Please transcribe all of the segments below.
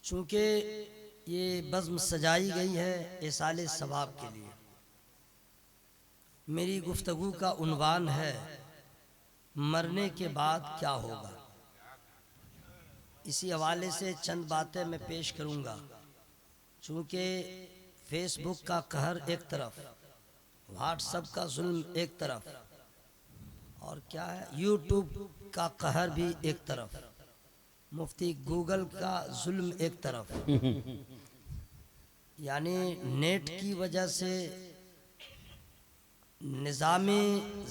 चूँकि ये बज़्म सजाई गई है इसाले सवाब के लिए, मेरी गुफ्तगू का उन्वान है मरने के बाद क्या होगा। इसी हवाले से चंद बातें मैं पेश करूंगा। चूँकि फेसबुक का कहर एक तरफ, व्हाट्सएप का जुल्म एक तरफ, और क्या है यूट्यूब का कहर भी एक तरफ, मुफ्ती गूगल का जुल्म एक तरफ, यानी नेट की वजह से निज़ामे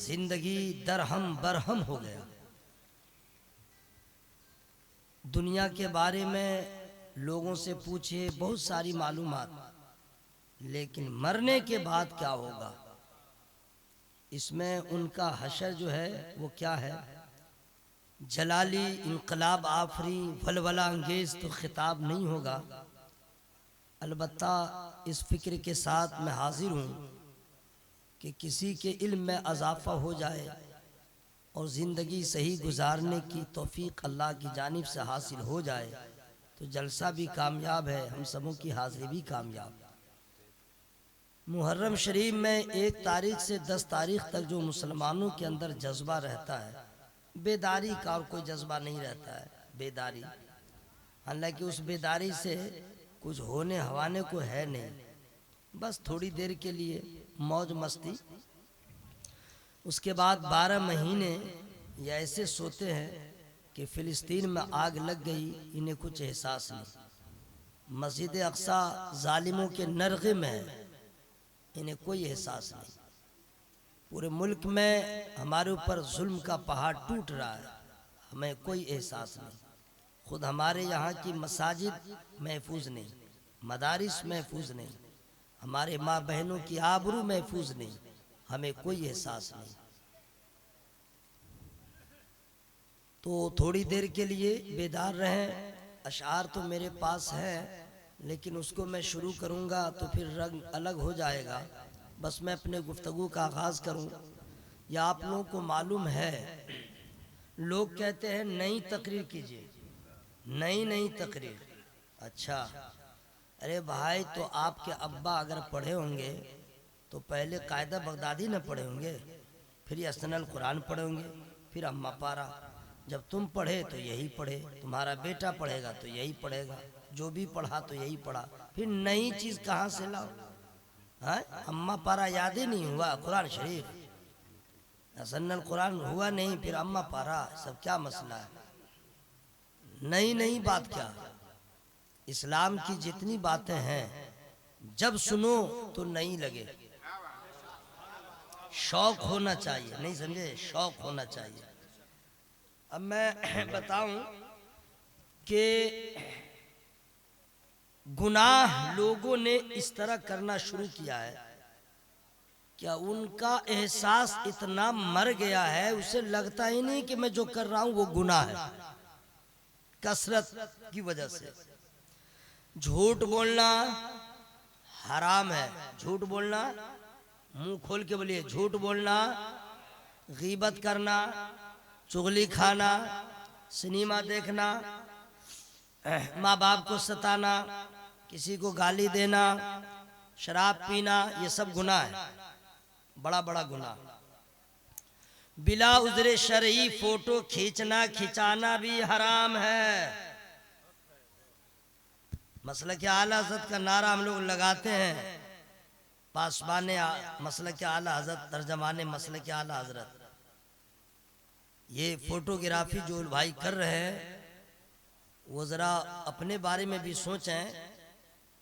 ज़िंदगी दरहम बरहम हो गया। दुनिया के बारे में लोगों से पूछिए बहुत सारी मालूमात, लेकिन मरने के बाद क्या होगा, इसमें उनका हशर जो है वो क्या है। जलाली इनकलाब आफरी वलवला अंगेज तो खिताब नहीं होगा। अलबत्ता इस फिक्र के साथ मैं हाजिर हूँ कि किसी के इल्म में अजाफ़ा हो जाए और ज़िंदगी सही गुजारने की तौफीक अल्लाह की जानिब से हासिल हो जाए तो जलसा भी कामयाब है, हम सबों की हाज़िरी भी कामयाब। मुहर्रम शरीफ में 1 तारीख से 10 तारीख तक जो मुसलमानों के अंदर जज्बा रहता है, बेदारी का और कोई जज्बा नहीं रहता है, बेदारी। हालांकि उस बेदारी से कुछ होने हवाने को है नहीं, बस थोड़ी देर के लिए मौज मस्ती। उसके बाद 12 महीने ये ऐसे सोते हैं कि फ़िलिस्तीन में आग लग गई, इन्हें कुछ एहसास नहीं। मस्जिद अक्सा जालिमों के नरगे में है, इन्हें कोई एहसास नहीं। पूरे मुल्क में हमारे ऊपर जुल्म का पहाड़ टूट रहा है, हमें कोई एहसास नहीं। खुद हमारे यहाँ की मसाजिद महफूज नहीं, मदारिस महफूज नहीं, हमारे माँ बहनों की आबरू महफूज नहीं, हमें कोई एहसास नहीं। तो थोड़ी देर के लिए बेदार रहें। अशार तो मेरे पास है, लेकिन उसको मैं शुरू करूँगा तो फिर रंग अलग हो जाएगा। बस मैं अपने गुफ्तगू का आगाज़ करूँ। या आप लोगों को मालूम है, लोग कहते हैं नई तकरीर कीजिए, नई तकरीर। अच्छा, अरे भाई, तो आपके अब्बा अगर पढ़े होंगे तो पहले कायदा बगदादी न पढ़े होंगे, फिर यसनल कुरान पढ़े होंगे, फिर अम्मा पारा। जब तुम पढ़े तो यही पढ़े, तुम्हारा बेटा पढ़ेगा तो यही पढ़ेगा, जो भी पढ़ा तो यही पढ़ा, फिर नई चीज़ कहाँ से लाओ। हाँ, अम्मा पारा याद ही नहीं हुआ, कुरान शरीफ यसनल कुरान हुआ नहीं, फिर अम्मा पारा, सब क्या मसला है। नई बात क्या, इस्लाम की जितनी बातें हैं जब सुनो तो नई लगे, शौक होना चाहिए, नहीं समझे, शौक होना चाहिए। अब मैं बताऊं कि गुनाह लोगों ने इस तरह करना शुरू किया है, क्या उनका एहसास इतना मर गया है, उसे लगता ही नहीं कि मैं जो कर रहा हूं वो गुनाह है। कसरत की वजह से झूठ बोलना हराम है, झूठ बोलना, मुंह खोल के बोलिए, झूठ बोलना, गीबत करना, चुगली खाना, सिनेमा देखना, माँ बाप को सताना, किसी को गाली देना, शराब पीना, ये सब गुनाह है, बड़ा बड़ा गुनाह। बिला उज़्र शरई फोटो खींचना खिंचाना भी हराम है। मसलक के आला हज़रत का नारा हम लोग लगाते हैं, पासबाने मसलक के आला हज़रत, तर्जमाने मसलक के आला हज़रत। ये फोटोग्राफी जो भाई कर रहे हैं वो ज़रा अपने बारे में भी सोचें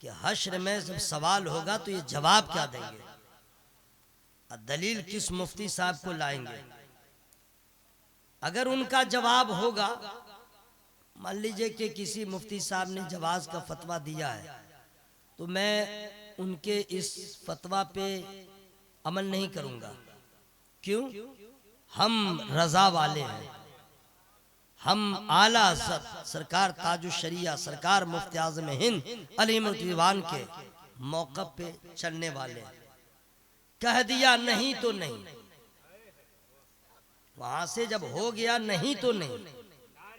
कि हश्र में जब सवाल होगा तो ये जवाब क्या देंगे, दलील किस मुफ्ती साहब को लाएंगे। अगर उनका जवाब होगा, मान लीजिए कि किसी मुफ्ती साहब ने जवाज का फतवा दिया है, तो मैं उनके इस फतवा पे अमल नहीं करूंगा। क्यों? हम रजा वाले हैं, हम आला हज़रत सरकार ताजुश शरिया सरकार मुफ्ती आज़म हिंद अली मुर्तज़ावान के मौक़िफ़ पे चलने वाले। कह दिया नहीं तो नहीं, वहां से जब हो गया नहीं तो नहीं।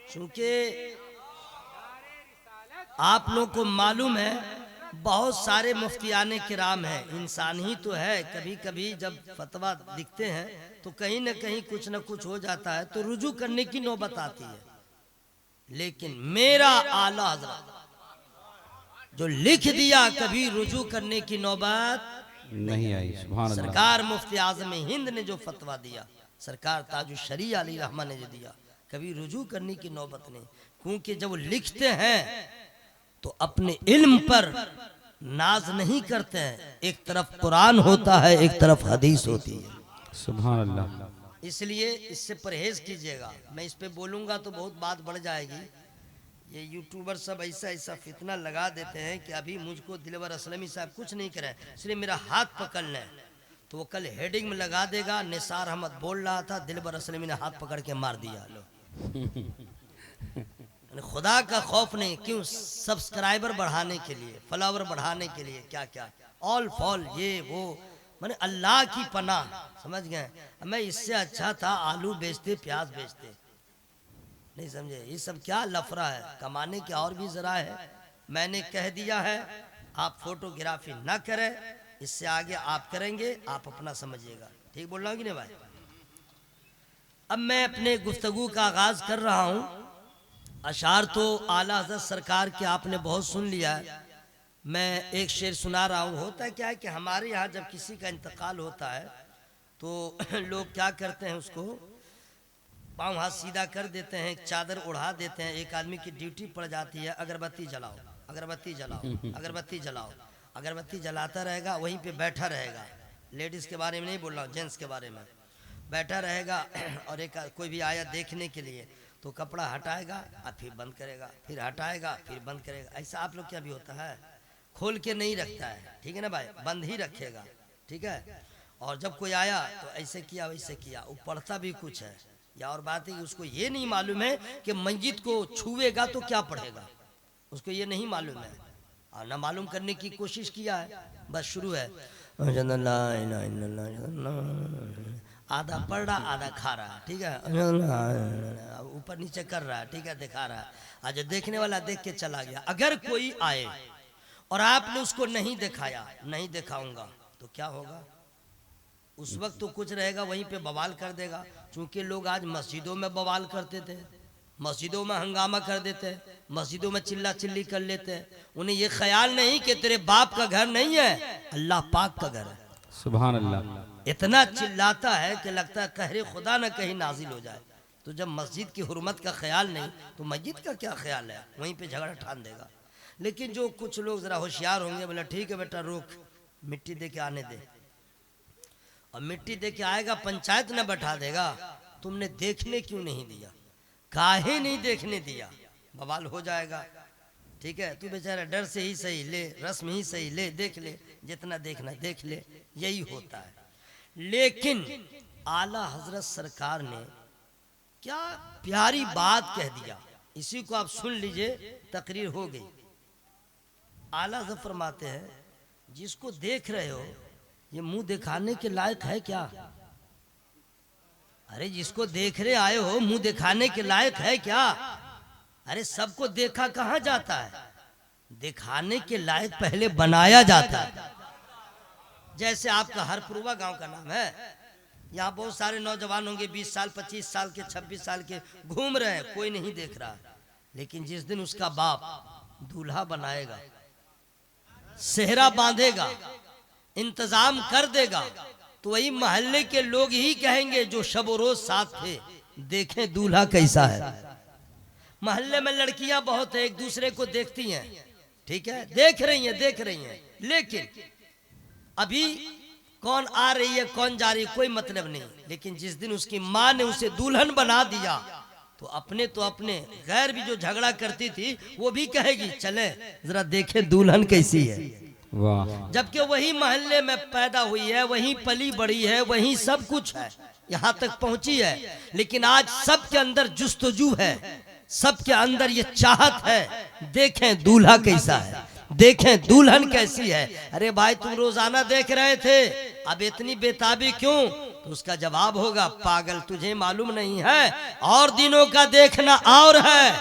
चूंकि आप लोग को मालूम है बहुत सारे मुफ्तियाने किराम हैं, इंसान ही तो है, कभी कभी जब फतवा दिखते हैं तो कहीं न कहीं कुछ न कुछ हो जाता है तो रुजू करने की नौबत आती है। लेकिन मेरा आला हजरत जो लिख दिया कभी रुजू करने की नौबत नहीं आई। सुभान अल्लाह। सरकार मुफ्ती आज़म हिंद ने जो फतवा दिया, सरकार ताजुश शरी अली रहमान ने जो दिया, कभी रुजू करने की नौबत नहीं। क्योंकि जब वो लिखते हैं तो अपने इल्म पर नाज नहीं करते हैं, एक तरफ कुरान होता है एक तरफ हदीस होती है। सुभान अल्लाह। इसलिए इससे परहेज कीजिएगा। मैं इस पे बोलूंगा तो बहुत बात बढ़ जाएगी। ये यूट्यूबर सब ऐसा ऐसा फितना लगा देते हैं कि अभी मुझको दिलवर असलमी साहब कुछ नहीं करे, इसलिए मेरा हाथ पकड़ लें तो वो कल हेडिंग में लगा देगा निसार अहमद बोल रहा था, दिलवर असलमी ने हाथ पकड़ के मार दिया। लो खुदा का खौफ नहीं, क्यों? सब्सक्राइबर बढ़ाने के लिए, फॉलोवर बढ़ाने के लिए, क्या क्या ऑल फॉल ये वो, मैंने अल्लाह की पनाह, समझ गए? मैं इससे अच्छा था आलू बेचते प्याज बेचते, नहीं समझे? ये सब क्या लफड़ा है, कमाने के और भी जरा है। मैंने कह दिया है आप फोटोग्राफी ना करें, इससे आगे आप करेंगे, आप अपना समझिएगा। ठीक बोल रहा हूँ कि नहीं भाई? अब मैं अपने गुफ्तगू का आगाज कर रहा हूँ। अशार तो आला हज़रत सरकार के आपने बहुत सुन लिया है, मैं एक शेर सुना रहा हूँ। होता है क्या है कि हमारे यहाँ जब किसी का इंतकाल होता है तो लोग क्या करते हैं, उसको पाँव हाथ सीधा कर देते हैं, एक चादर उड़ा देते हैं। एक आदमी की ड्यूटी पड़ जाती है, अगरबत्ती जलाओ, अगरबत्ती जलाओ, अगरबत्ती जलाओ। अगरबत्ती जलाता रहेगा, वहीं पे बैठा रहेगा। लेडीज़ के बारे में नहीं बोल रहा हूँ, जेंट्स के बारे में। बैठा रहेगा और एक कोई भी आया देखने के लिए तो कपड़ा हटाएगा और फिर बंद करेगा, फिर हटाएगा फिर बंद करेगा। ऐसा आप लोग क्या भी होता है? खोल के नहीं रखता है, ठीक है ना भाई, बंद ही रखेगा, ठीक है। और जब कोई आया तो ऐसे किया वैसे किया, वो पढ़ता भी कुछ है। या और बात है कि उसको ये नहीं मालूम है कि मस्जिद को छुएगा तो क्या पढ़ेगा, उसको ये नहीं मालूम है और ना मालूम करने की कोशिश किया है। बस शुरू है, आधा पढ़ रहा आधा खा रहा, ठीक है, ऊपर नीचे कर रहा है, ठीक है, दिखा रहा है। आज देखने वाला देख के चला गया। अगर कोई आए और आपने उसको नहीं दिखाया, नहीं दिखाऊंगा, तो क्या होगा? उस वक्त तो कुछ रहेगा, वहीं पे बवाल कर देगा। चूंकि लोग आज मस्जिदों में बवाल करते थे, मस्जिदों में हंगामा कर देते हैं, मस्जिदों में चिल्ला चिल्ली कर लेते हैं। उन्हें ये ख्याल नहीं कि तेरे बाप का घर नहीं है, अल्लाह पाक का घर है। सुभान अल्लाह। इतना चिल्लाता है कि लगता है कहरे खुदा न कहीं नाजिल हो जाए। तो जब मस्जिद की हुर्मत का ख्याल नहीं तो मस्जिद का क्या ख्याल है? वहीं पे झगड़ा ठान देगा। लेकिन जो कुछ लोग जरा होशियार होंगे, बोला ठीक है बेटा रोक, मिट्टी दे के आने दे, और मिट्टी दे के आएगा, पंचायत न बैठा देगा, तुमने देखने क्यों नहीं दिया, काहे नहीं देखने दिया, बवाल हो जाएगा। ठीक है, तू बेचारा डर से ही सही ले, रस्म ही सही ले, देख ले, जितना देखना देख ले, यही होता है। लेकिन आला हजरत सरकार ने क्या प्यारी बात कह दिया, इसी को आप सुन लीजिए, तकरीर हो गई। आला हजरत फरमाते हैं, जिसको देख रहे हो ये मुंह दिखाने के लायक है क्या? अरे जिसको देख रहे आए हो मुंह दिखाने के लायक है क्या? अरे सबको देखा कहाँ जाता है, दिखाने के लायक पहले बनाया जाता है। जैसे आपका हरपुरवा गांव का नाम है, यहाँ बहुत सारे नौजवान होंगे, 20 साल 25 साल के 26 साल के घूम रहे हैं, कोई नहीं देख रहा। लेकिन जिस दिन उसका बाप दूल्हा बनाएगा, सेहरा बांधेगा, इंतजाम कर देगा, तो वही मोहल्ले के लोग ही कहेंगे जो शब रोज साथ थे, देखें दूल्हा कैसा है। मोहल्ले में लड़कियां बहुत है, एक दूसरे को देखती हैं, ठीक है, देख रही हैं, लेकिन अभी कौन आ रही है कौन जा रही है कोई मतलब नहीं। लेकिन जिस दिन उसकी माँ ने उसे दुल्हन बना दिया तो अपने गैर भी जो झगड़ा करती थी वो भी कहेगी चले जरा देखे दुल्हन कैसी है। वाह। जबकि वही मोहल्ले में पैदा हुई है, वही पली बड़ी है, वही सब कुछ है, यहाँ तक पहुंची है। लेकिन आज सबके अंदर जुस्तजू है, सबके अंदर ये चाहत है, देखें दूल्हा कैसा है, देखें दुल्हन कैसी है। अरे भाई तुम रोजाना देख रहे थे, अब इतनी बेताबी क्यों? तो उसका जवाब होगा, पागल तुझे मालूम नहीं है, और दिनों का देखना और है,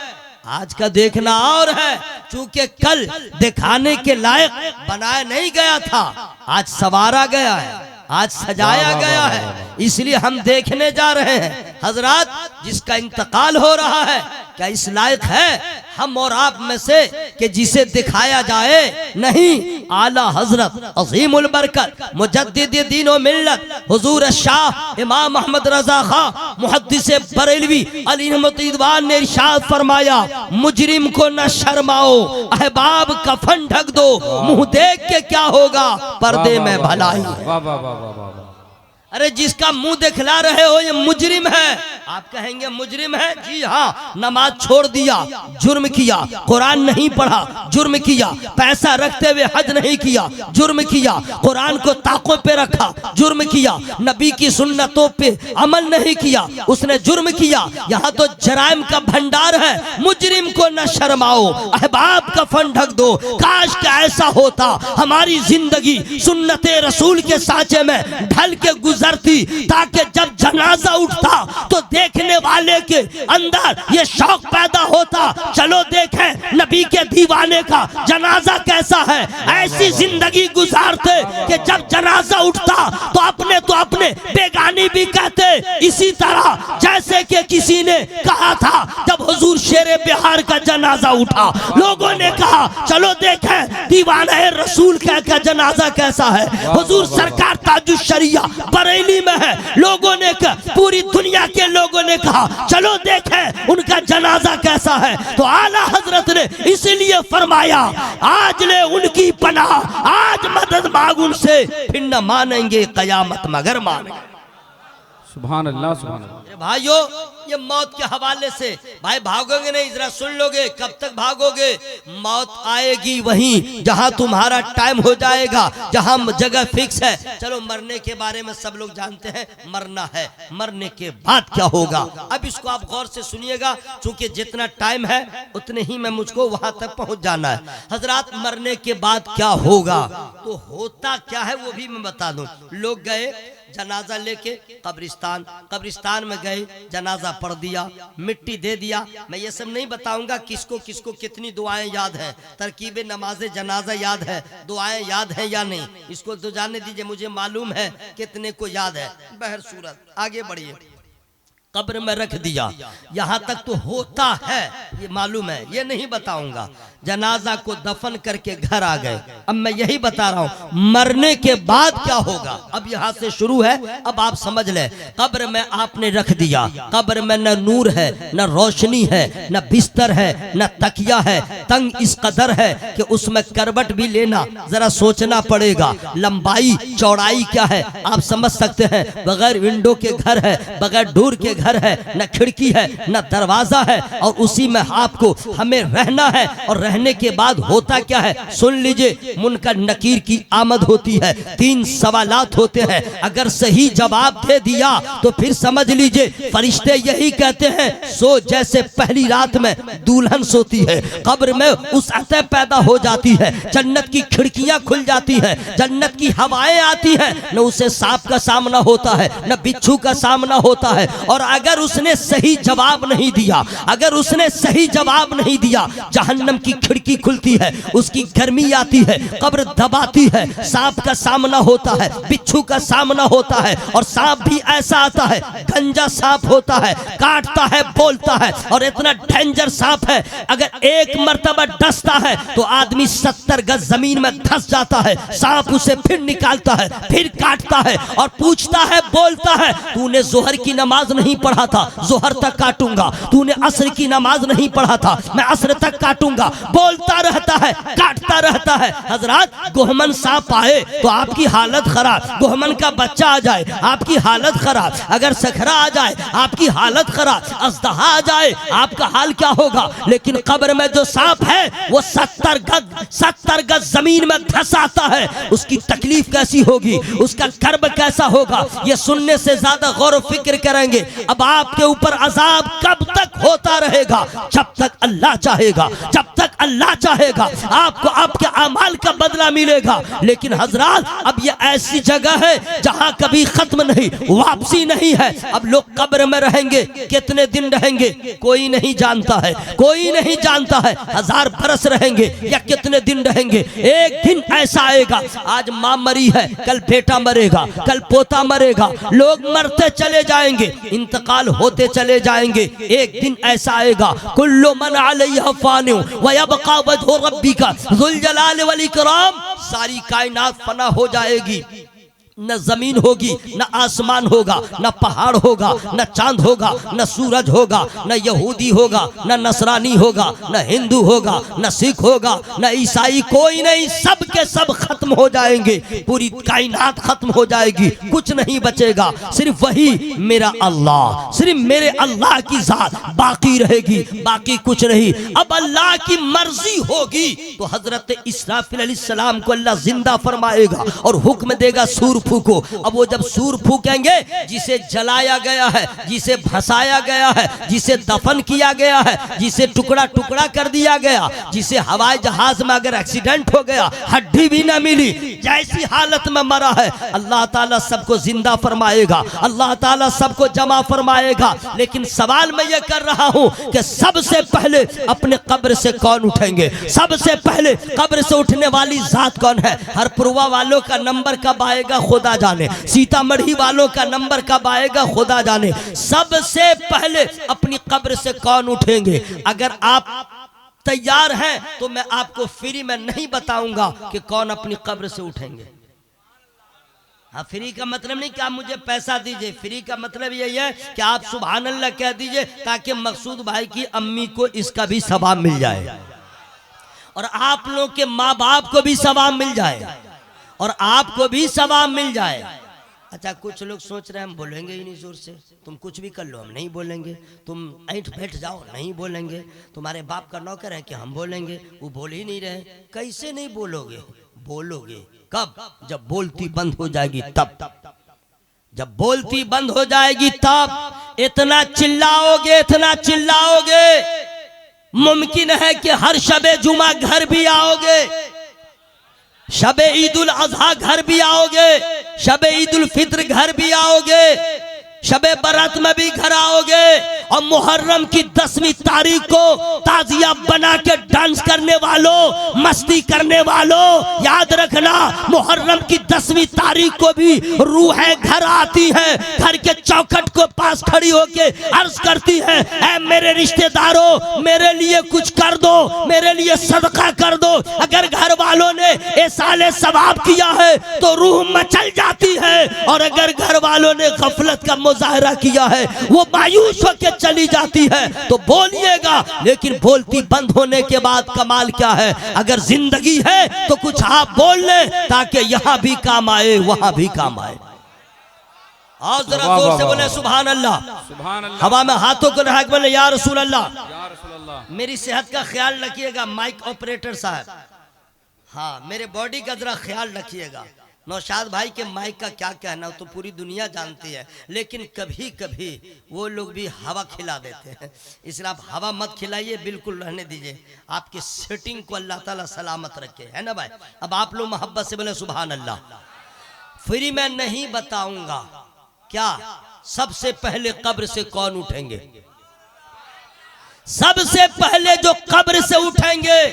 आज का देखना और है, चूंकि कल दिखाने के लायक बनाया नहीं गया था, आज सवारा गया है, आज सजाया गया है, इसलिए हम देखने जा रहे हैं। हजरात, जिसका इंतकाल हो रहा है, क्या इस लायक है हम और आप में से कि जिसे दिखाया जाए? नहीं। आला हजरत अजीमुल बरकत मुजद्दिद दीन व मिल्लत हुजूर शाह इमाम अहमद रजा खां मुहद्दिस बरेलवी अलैहिर्रहमतुल्लाह ने इरशाद फरमाया, मुजरिम को न शर्माओ, अहबाब कफन ढक दो, मुंह देख के क्या होगा, पर्दे में भलाई। वाह वाह वाह वाह वाह। अरे जिसका मुंह दिखला रहे हो ये मुजरिम है। आप कहेंगे मुजरिम है? जी हाँ, नमाज छोड़ दिया, जुर्म किया, कुरान नहीं पढ़ा, जुर्म किया, पैसा रखते हुए हज नहीं किया, जुर्म किया, कुरान को ताकों पे रखा, जुर्म किया, नबी की सुन्नतों पे अमल नहीं किया, उसने जुर्म किया। यहाँ तो जराइम का भंडार है। मुजरिम को न शर्माओ, अहबाब कफन ढक दो। काश का ऐसा होता, हमारी जिंदगी सुन्नते रसूल के सांचे में ढल के गुजरती, ताकि जब जनाजा उठता तो देखने वाले के अंदर ये शौक पैदा होता, चलो देखें नबी के दीवाने का जनाजा कैसा है। ऐसी जिंदगी गुजारते कि जब जनाजा उठता तो अपने बेगानी भी कहते। इसी तरह जैसे कि किसी ने कहा था, जब हुजूर शेरे बिहार का जनाजा उठा, लोगों ने कहा चलो देखें दीवाना रसूल का जनाजा कैसा है। हुजूर सरकार ताजुश शरिया बरेली में है, लोगों ने पूरी दुनिया के लोगों ने कहा चलो देखें उनका जनाजा कैसा है। तो आला हजरत ने इसलिए फरमाया, आज ले उनकी पनाह, आज मदद मांग उनसे, फिर न मानेंगे कयामत मगर मानेंगे। सुभान अल्लाह सुभान अल्लाह। भाइयों, ये मौत के हवाले से भाई भागोगे नहीं, जरा सुन लोगे। कब तक भागोगे? मौत आएगी वहीं जहां तुम्हारा टाइम हो जाएगा, जहां जगह फिक्स है। चलो मरने के बारे में सब लोग जानते हैं, मरना है, मरने के बाद क्या होगा। अब इसको आप गौर से सुनिएगा, क्योंकि जितना टाइम है उतने ही में मुझको वहां तक पहुंच जाना है। हजरात, मरने के बाद क्या होगा, तो होता क्या है वो भी मैं बता दूं। लोग गए जनाजा लेके कब्रिस्तान में गए, जनाजा पढ़ दिया, मिट्टी दे दिया। मैं ये सब नहीं बताऊंगा किसको किसको कितनी दुआएं याद है, तरकीबे नमाजे जनाजा याद है, दुआएं याद है या नहीं, इसको तो जानने दीजिए। मुझे मालूम है कितने को याद है। बहर सूरत आगे बढ़िए। कब्र में रख दिया, यहाँ तक तो होता है, ये मालूम है, ये नहीं बताऊंगा। जनाजा को दफन करके घर आ गए। अब मैं यही बता रहा हूँ मरने के बाद क्या होगा। अब यहाँ से शुरू है, अब आप समझ ले। कब्र में आपने रख दिया, कब्र में न नूर है, न रोशनी है, न बिस्तर है, न तकिया है, तंग इस कदर है कि उसमें करवट भी लेना जरा सोचना पड़ेगा। लंबाई चौड़ाई क्या है आप समझ सकते हैं। बगैर विंडो के घर है, बगैर डोर के घर है, न खिड़की है, न दरवाजा है, और उसी में आपको हमें रहना है। और रहने के बाद होता क्या है सुन लीजिए। मुनकर नकीर की आमद होती है, 3 सवालात होते हैं। अगर सही जवाब दे दिया तो फिर समझ लीजिए फरिश्ते यही कहते हैं, सो जैसे पहली रात में दुल्हन सोती है। कब्र में उस अतः पैदा हो जाती है, जन्नत की खिड़कियां खुल जाती हैं, जन्नत की हवाएं आती हैं। न उसे सांप का सामना होता है, न बिच्छू का सामना होता है। और अगर उसने सही जवाब नहीं दिया, अगर उसने सही जवाब नहीं दिया, जहन्नम की खिड़की खुलती है, उसकी गर्मी आती है, कब्र दबाती है, सांप का सामना होता है, बिच्छू का सामना होता है। और सांप भी ऐसा आता है, गंजा सांप होता है, काटता है, बोलता है, और इतना डेंजर सांप है अगर एक मर्तबा डसता है तो आदमी 70 गज जमीन में धंस जाता है। सांप उसे फिर निकालता है, फिर काटता है और पूछता है, बोलता है, तूने जोहर की नमाज नहीं पढ़ा था, जोहर तक काटूंगा। तूने असर की नमाज नहीं पढ़ा था, मैं असर तक काटूंगा। बोलता रहता है, काटता रहता है। हजरात, गोहमन सांप आए तो आपकी हालत खराब, गोहमन का बच्चा आ जाए आपकी हालत खराब, अगर सखरा आ जाए आपकी हालत खराब, अजदहा आ जाए आपका हाल क्या होगा। लेकिन कब्र में जो सांप है वो 70 गज जमीन में धंस आता है, उसकी तकलीफ कैसी होगी, उसका कर्ब कैसा होगा, ये सुनने से ज्यादा गौर व फिक्र करेंगे। अब आपके ऊपर अजाब कब तक होता रहेगा? जब तक अल्लाह चाहेगा, जब तक अल्लाह चाहेगा आपको आपके अमाल का बदला मिलेगा। लेकिन हजरात अब ये ऐसी जगह है जहां कभी खत्म नहीं, वापसी नहीं है। अब लोग कब्र में रहेंगे, कितने दिन रहेंगे कोई नहीं जानता है, कोई नहीं जानता है। 1000 बरस रहेंगे या कितने दिन रहेंगे। एक दिन ऐसा आएगा, आज माँ मरी है, कल बेटा मरेगा, कल पोता मरेगा, लोग मरते चले जाएंगे, इंतकाल होते चले जाएंगे। एक दिन ऐसा आएगा, कुल्लु मन अलैहा फान व यबका वजहु रब्बिका ज़ुल जलाल वल इकराम, सारी कायनात फना हो जाएगी। न जमीन होगी, न आसमान होगा, न पहाड़ होगा, न चांद होगा, न सूरज होगा, न यहूदी होगा, न नसरानी होगा, न हिंदू होगा, न सिख होगा, न ईसाई, कोई नहीं, सब के सब खत्म हो जाएंगे। पूरी कायनात खत्म हो जाएगी, कुछ नहीं बचेगा। सिर्फ वही मेरा अल्लाह, सिर्फ मेरे अल्लाह की जात बाकी रहेगी, बाकी कुछ नहीं। अब अल्लाह की मर्जी होगी तो हजरत इसराफिल अलैहिस्सलाम को अल्लाह जिंदा फरमाएगा और हुक्म देगा सूर फूको। अब वो जब सूर फूकेंगे, जिसे जलाया गया है, जिसे भसाया गया है, जिसे दफन किया गया है, जिसे टुकड़ा टुकड़ा कर दिया गया, जिसे हवाई जहाज में अगर एक्सीडेंट हो गया, हड्डी भी ना मिली, जैसी हालत में मरा है, अल्लाह ताला सबको जिंदा फरमाएगा, अल्लाह ताला सबको जमा फरमाएगा। लेकिन सवाल मैं ये कर रहा हूं कि सबसे पहले अपने कब्र से कौन उठेंगे? सबसे पहले कब्र से उठने वाली जात कौन है? हरपुरवा वालों का नंबर कब आएगा खुदा जाने, सीतामढ़ी वालों का नंबर कब आएगा खुदा जाने। सबसे पहले अपनी कब्र से कौन उठेंगे? अगर आप तैयार हैं तो मैं आपको फ्री में नहीं बताऊंगा कि कौन अपनी कब्र से उठेंगे। हाँ, फ्री का मतलब नहीं कि आप मुझे पैसा दीजिए, फ्री का मतलब यही है कि आप सुभान अल्लाह कह दीजिए ताकि मकसूद भाई की अम्मी को इसका भी सवाब मिल जाए और आप लोग के माँ बाप को भी सवाब मिल जाए और आपको भी सवाब मिल जाए। अच्छा, कुछ लोग सोच रहे हैं हम बोलेंगे ही नहीं जोर से, तुम कुछ भी कर लो हम नहीं बोलेंगे, तुम ऐंठ बैठ जाओ नहीं बोलेंगे, तुम्हारे बाप का नौकर है कि हम बोलेंगे, वो बोल ही नहीं रहे। कैसे नहीं बोलोगे? बोलोगे कब? जब बोलती बंद हो जाएगी तब। जब बोलती बंद हो जाएगी तब इतना चिल्लाओगे, इतना चिल्लाओगे, मुमकिन है कि हर शबे जुमा घर भी आओगे, शबे ईदुल अज़हा घर भी आओगे, शबे ईदुल फित्र घर भी आओगे, शबे बरात में भी घर आओगे और मुहर्रम की 10वीं तारीख को ताजिया बना के डांस करने वालों, मस्ती करने वालों, याद रखना मुहर्रम की 10वीं तारीख को भी रूहें घर आती है, घर के चौखट को पास खड़ी होके अर्ज करती है, ऐ मेरे रिश्तेदारों मेरे लिए कुछ कर दो, मेरे लिए सदका कर दो। अगर घर वालों ने एसाले सवाब किया है तो रूह मचल जाती है और अगर घर वालों ने गफलत का मुजाहरा किया है वो मायूस होकर चली जाती है। तो बोलिएगा, लेकिन बोलती बंद होने के बाद कमाल क्या है? अगर जिंदगी है तो कुछ आप बोल लें ताकि यहां भी काम आए वहां भी काम आए। और जरा जोर से बोले सुभान अल्लाह, सुभान अल्लाह। हवा में हाथों को लगा के बोले या रसूल अल्लाह, या रसूल अल्लाह। मेरी सेहत का ख्याल रखिएगा माइक ऑपरेटर साहब, हाँ मेरे बॉडी का जरा ख्याल रखिएगा। नौशाद भाई के माइक का क्या कहना तो पूरी दुनिया जानती है, लेकिन कभी कभी वो लोग भी हवा खिला देते हैं, इसलिए आप हवा मत खिलाइए, बिल्कुल रहने दीजिए। आपकी सेटिंग को अल्लाह ताला सलामत रखे, है ना भाई। अब आप लोग मोहब्बत से बोले सुभान अल्लाह। फ्री में नहीं बताऊंगा क्या सबसे पहले कब्र से कौन उठेंगे। सबसे पहले जो कब्र से उठेंगे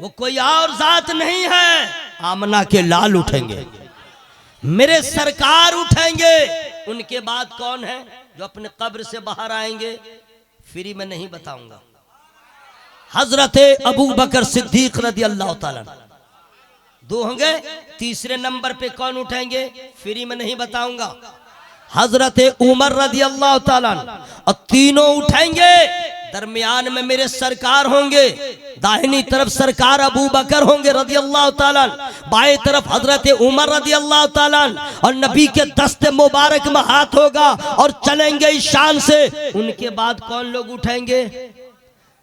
वो कोई और जात नहीं है, आमना के लाल उठेंगे, मेरे सरकार उठेंगे। उनके बाद कौन है जो अपने कब्र से बाहर आएंगे? फ्री में नहीं बताऊंगा। हजरत अबू बकर सिद्दीक रज़ी अल्लाह ताला, दो होंगे, तीसरे नंबर पे कौन उठेंगे? फ्री में नहीं बताऊंगा। हजरत उमर रज़ी अल्लाह ताला, और तीनों उठेंगे, दरमियान में मेरे सरकार होंगे, दाहिनी तरफ सरकार अबू बकर होंगे रज़ी अल्लाह ताला, बाएं तरफ हजरत उमर रज़ी अल्लाह ताला, और नबी के दस्ते मुबारक में हाथ होगा और चलेंगे इस शान से। उनके बाद कौन लोग उठेंगे?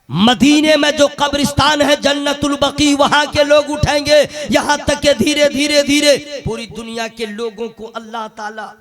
मदीने में जो कब्रिस्तान है जन्नतुल बकी, वहां के लोग उठेंगे। यहां तक के धीरे धीरे धीरे पूरी दुनिया के लोगों को अल्लाह ताला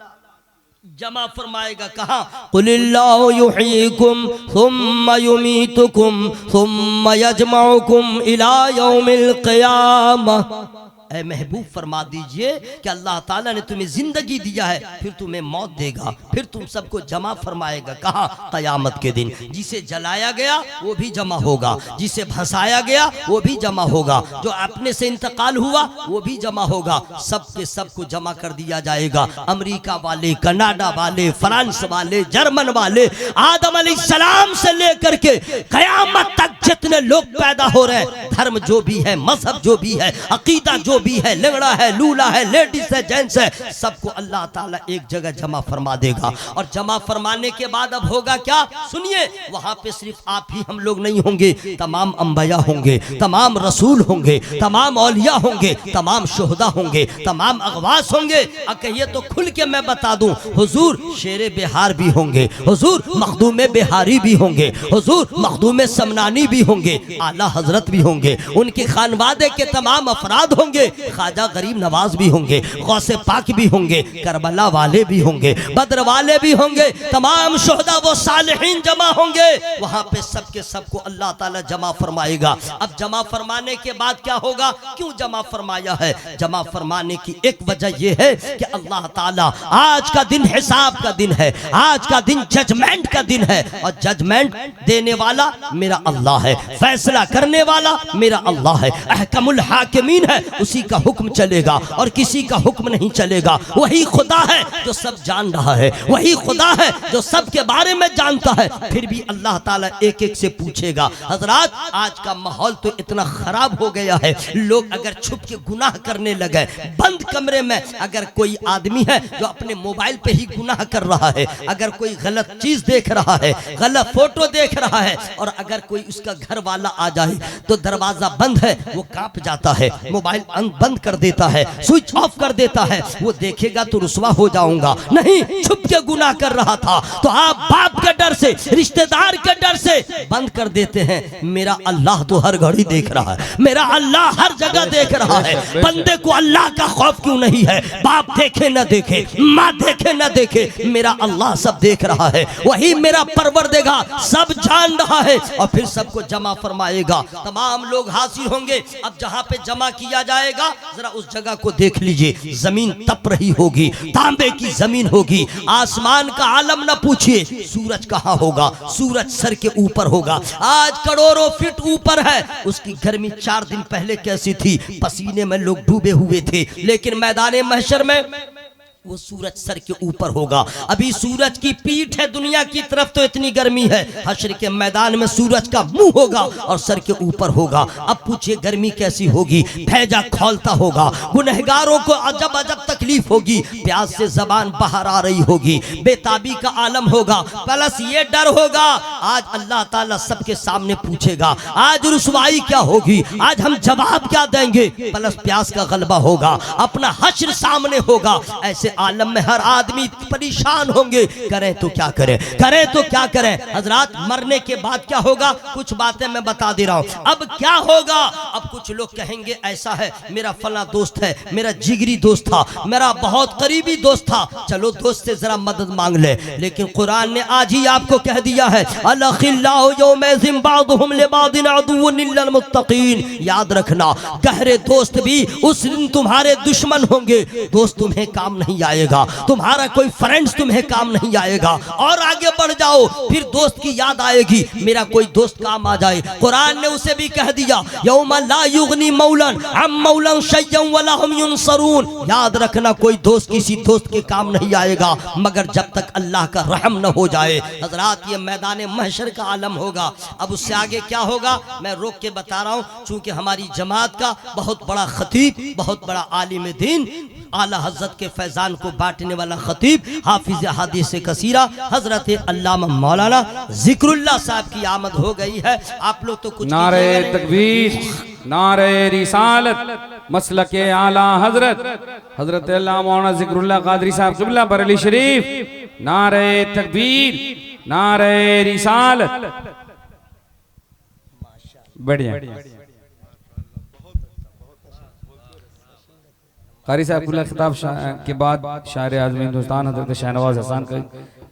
जमा फरमाएगा कहाँ? कुलिल्लाहु युहयीकुम सुम्मा युमीतुकुम सुम्मा यजमउकुम इला यौमिल क़ियामह। ऐ महबूब फरमा दीजिए कि अल्लाह ताला ने तुम्हें जिंदगी दिया है, फिर तुम्हें मौत देगा, फिर तुम सबको जमा फरमाएगा कहाँ? क़यामत के दिन। जिसे जलाया गया वो भी जमा होगा, जिसे भसाया गया वो भी जमा होगा, जो अपने से इंतकाल हुआ वो भी जमा होगा, सबके सबको जमा कर दिया जाएगा। अमेरिका वाले, कनाडा वाले, फ्रांस वाले, जर्मन वाले, आदम अलैहिस्सलाम से लेकर के क़यामत तक जितने लोग पैदा हो रहे हैं, धर्म जो भी है, मजहब जो भी है, अकीदा जो भी है, लंगड़ा है, लूला है, लेडीज है, जेंट्स है, सबको अल्लाह ताला एक जगह जमा फरमा देगा। और जमा फरमाने के बाद अब होगा क्या? सुनिए, वहां पे सिर्फ आप ही हम लोग नहीं होंगे, तमाम अंबिया होंगे, तमाम रसूल होंगे, तमाम औलिया होंगे, तमाम शुहदा होंगे, तमाम अगवास होंगे। अब कहिए तो खुल के मैं बता दूं, हुजूर शेरे बिहार भी होंगे, हुजूर मखदूम बिहारी भी होंगे, हुजूर मखदूम समनानी भी होंगे, आला हजरत भी होंगे, उनके खानवादे के तमाम अफराद होंगे, ख्वाजा गरीब नवाज भी होंगे, गौसे पाक भी होंगे, करबला वाले भी होंगे, बद्र वाले भी होंगे, तमाम शुहदा व सालिहीन जमा होंगे। वहां पे सबके सबको अल्लाह ताला जमा फरमाएगा। अब जमा फरमाने के बाद क्या होगा? क्यों जमा फरमाया है? जमा फरमाने की एक वजह यह है कि अल्लाह ताला आज का दिन हिसाब का दिन है, आज का दिन जजमेंट का दिन है, और जजमेंट देने वाला मेरा अल्लाह है, फैसला करने वाला मेरा अल्लाह है, अहकमुल हाकिमीन है, उसी का हुक्म चलेगा और किसी का हुक्म नहीं चलेगा। वही खुदा है जो सब जान रहा है, वही खुदा है जो सब के बारे में जानता है, फिर भी अल्लाह ताला एक एक से पूछेगा। हजरात, आज का माहौल तो इतना खराब हो गया है, लोग अगर छुप के गुनाह करने लगे, बंद कमरे में अगर कोई आदमी है जो अपने मोबाइल पे ही गुनाह कर रहा है, अगर कोई गलत चीज देख रहा है, गलत फोटो देख रहा है, और अगर कोई उसका घर वाला आ जाए तो दरवाजा बंद है, वो कांप जाता है, मोबाइल बंद कर देता है, स्विच ऑफ कर देता है, वो देखेगा तो रुसवा हो जाऊंगा, नहीं छुप के गुनाह कर रहा था तो आप बाप के डर से, रिश्तेदार के डर से बंद कर देते हैं। मेरा अल्लाह तो हर घड़ी देख रहा है, मेरा अल्लाह हर जगह देख रहा है। बंदे को अल्लाह का खौफ क्यों नहीं है? बाप देखे न देखे, माँ देखे न देखे, मेरा अल्लाह सब देख रहा है, वही मेरा परवरदिगार सब जान रहा है, और फिर सबको जमा फरमाएगा। तमाम लोग हाजिर होंगे। अब जहाँ पे जमा किया जाएगा, जरा उस जगह को देख लीजिए, जमीन तप रही होगी, तांबे की जमीन होगी, आसमान का आलम न पूछिए, सूरज कहाँ होगा? सूरज सर के ऊपर होगा, आज करोड़ों फीट ऊपर है। उसकी गर्मी 4 दिन पहले कैसी थी? पसीने में लोग डूबे हुए थे, लेकिन मैदान महशर में वो सूरज सर के ऊपर होगा। अभी सूरज की पीठ है दुनिया की तरफ तो इतनी गर्मी है, हश्र के मैदान में सूरज का मुंह होगा और सर के ऊपर होगा। अब पूछिए गर्मी कैसी होगी? भेजा खौलता होगा, गुनहगारों को अजब अजब तकलीफ होगी, प्यास से जबान बाहर आ रही होगी, बेताबी का आलम होगा, प्लस ये डर होगा आज अल्लाह ताला सबके सामने पूछेगा, आज रुसवाई क्या होगी, आज हम जवाब क्या देंगे, प्लस प्यास का गलबा होगा, अपना हश्र सामने होगा। ऐसे आलम में हर आदमी परेशान होंगे, करें तो क्या करें, करें तो क्या करें। हजरात, मरने के बाद क्या होगा? कुछ बातें मैं बता दे रहा हूं। अब क्या होगा? अब कुछ लोग कहेंगे ऐसा है, मेरा फला दोस्त है, मेरा जिगरी दोस्त था, मेरा बहुत करीबी दोस्त था, चलो दोस्त से जरा मदद मांग ले। लेकिन कुरान ने आज ही आपको कह दिया है, अलखिल्लाहु यौमइज़िन बादुहुम लिबादिन अदुव्वुन इल्लल मुत्तकीन। याद रखना, गहरे दोस्त भी उस दिन तुम्हारे दुश्मन होंगे, दोस्त तुम्हें काम नहीं आएगा, तुम्हारा कोई फ्रेंड्स तुम्हें काम नहीं आएगा। और आगे बढ़ जाओ, फिर दोस्त की याद आएगी, मेरा कोई दोस्त काम आ जाए। कुरान ने उसे भी कह दिया, यौमा ला युगनी मौलन अम मौलन शय्यन वला हुम युनसरून। याद रखना, कोई दोस्त किसी दोस्त के काम नहीं आएगा मगर जब तक अल्लाह का रहम न हो जाए। हजरात, ये मैदान महशर का आलम होगा। अब उससे आगे क्या होगा मैं रोक के बता रहा हूँ, चूंकि हमारी जमात का बहुत बड़ा खतीब, बहुत बड़ा आलिम दीन, आला हजरत के फैजान को बांटने वाला खतीब, हाफिज हदीस कसीरा हजरत अल्लामा मौलाना जिक्रुल्लाह साहब की आमद हो गई है। आप लोग तो कुछ नारे तकबीर, नारे रिसालत, मसलके आला हजरत हजरत अल्लामा मौलाना जिक्रुल्लाह कादरी साहब क़िबला बरेली शरीफ। नारे तकबीर, नारे रिसालत। बढ़िया। कारी साहब कुल्ला खिताब के बाद शायर आज़म हिंदुस्तान हज़रत शाहनवाज हसन का